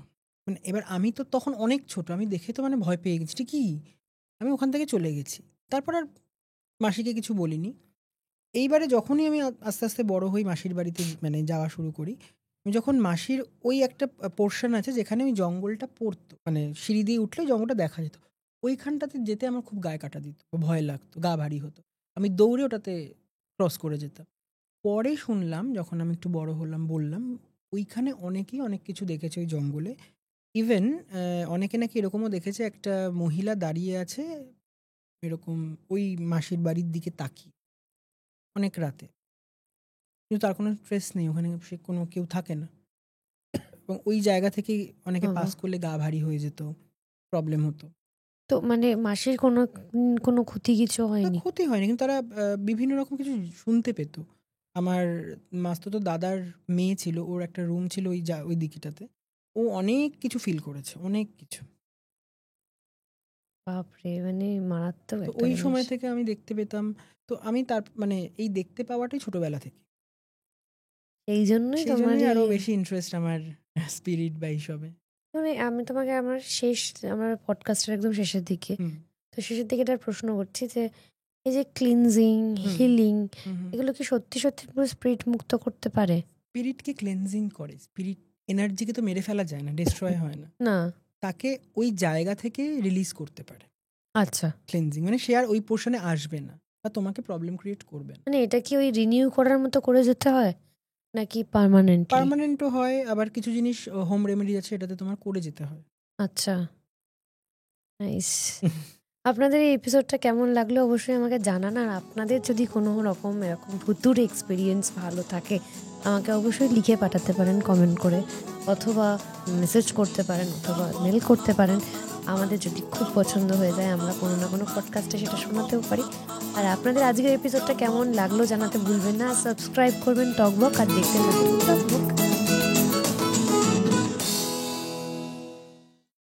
মানে এবার আমি তো তখন অনেক ছোট, আমি দেখে তো মানে ভয় পেয়ে গেছি, কি আমি ওখান থেকে চলে গেছি। তারপর আর মাসিকে কিছু বলিনি। এইবারে যখনই আমি আস্তে আস্তে বড় হই, মাসির বাড়িতে মানে যাওয়া শুরু করি, আমি যখন মাসির ওই একটা পোর্শন আছে যেখানে ওই জঙ্গলটা পড়তো, মানে সিঁড়ি দিয়ে উঠলে জঙ্গলটা দেখা যেত, ওইখানটাতে যেতে আমার খুব গায়ে কাটা দিত, ভয় লাগতো, গা ভারী হতো। আমি দৌড়ে ওটাতে ক্রস করে যেতাম। পরে শুনলাম, যখন আমি একটু বড় হলাম, বললাম ওইখানে অনেকেই অনেক কিছু দেখেছে ওই জঙ্গলে। ইভেন অনেকে নাকি এরকমও দেখেছে, একটা মহিলা দাঁড়িয়ে আছে এরকম ওই মাসির বাড়ির দিকে তাকিয়ে অনেক রাতে, কিন্তু তার কোনো ট্রেস নেই, ওখানে সে কোনো কেউ থাকে না। এবং ওই জায়গা থেকেই অনেকে বাবা! পাস করলে গা ভারী হয়ে যেত, প্রবলেম হতো। তো মানে মাসির কোনো ক্ষতি কিছু না, হয়নি? ক্ষতি হয়নি, কিন্তু তারা বিভিন্ন রকম কিছু শুনতে পেত। আমার মাস্তুতো দাদার মেয়ে ছিল, ওর একটা রুম ছিল ওই দিকটাতে, ও অনেক কিছু ফিল করেছে, অনেক কিছু। বাপরে! মানে মারাত্মক তো একটা ওই জিনিস। সময় থেকে আমি দেখতে পেতাম। তো আমি তার মানে এই দেখতে পাওয়াটাই ছোটবেলা থেকে, এই জন্যই সেই তোমার জন্যই আরো বেশি ইন্টারেস্ট আমার স্পিরিট বা এইসবে। মানে আমি তোমাকে আমার পডকাস্টের একদম শেষের দিকে, হুম তো শেষের দিকে একটা প্রশ্ন করছি যে এই যে ক্লিনজিং, হুম হিলিং, হুম হুম। এগুলো কি সত্যি সত্যি পুরো স্পিরিট মুক্ত করতে পারে? স্পিরিটকে ক্লেনজিং করে, স্পিরিট এনার্জিকে তো মেরে ফেলা যায় না, ডিস্ট্রয় হয় না, না। তাকে ওই জায়গা থেকে রিলিজ করতে পারে। আচ্ছা, ক্লেনজিং মানে সে আর ওই পোর্শনে আসবে না বা তোমাকে প্রবলেম ক্রিয়েট করবে না। মানে এটা কি ওই রিনিউ করার মতো করে যেতে হয় নাকি পার্মানেন্টলি? পার্মানেন্টও হয়, আবার কিছু জিনিস হোম রেমেডি আছে, এটাতে তোমার করে যেতে হয়। আচ্ছা, নাইস। আপনাদের এই এপিসোডটা কেমন লাগলো অবশ্যই আমাকে জানান। আর আপনাদের যদি কোনো রকম এরকম ভুতুর এক্সপিরিয়েন্স ভালো থাকে, আমাকে অবশ্যই লিখে পাঠাতে পারেন কমেন্ট করে, অথবা মেসেজ করতে পারেন, অথবা মেল করতে পারেন। আমাদের যদি খুব পছন্দ হয়ে যায়, আমরা কোনো না কোনো পডকাস্টে সেটা শোনাতেও পারি। আর আপনাদের আজকের এপিসোডটা কেমন লাগলো জানাতে ভুলবেন না। সাবস্ক্রাইব করবেন টকবক, আর দেখতে থাকুন টকবক।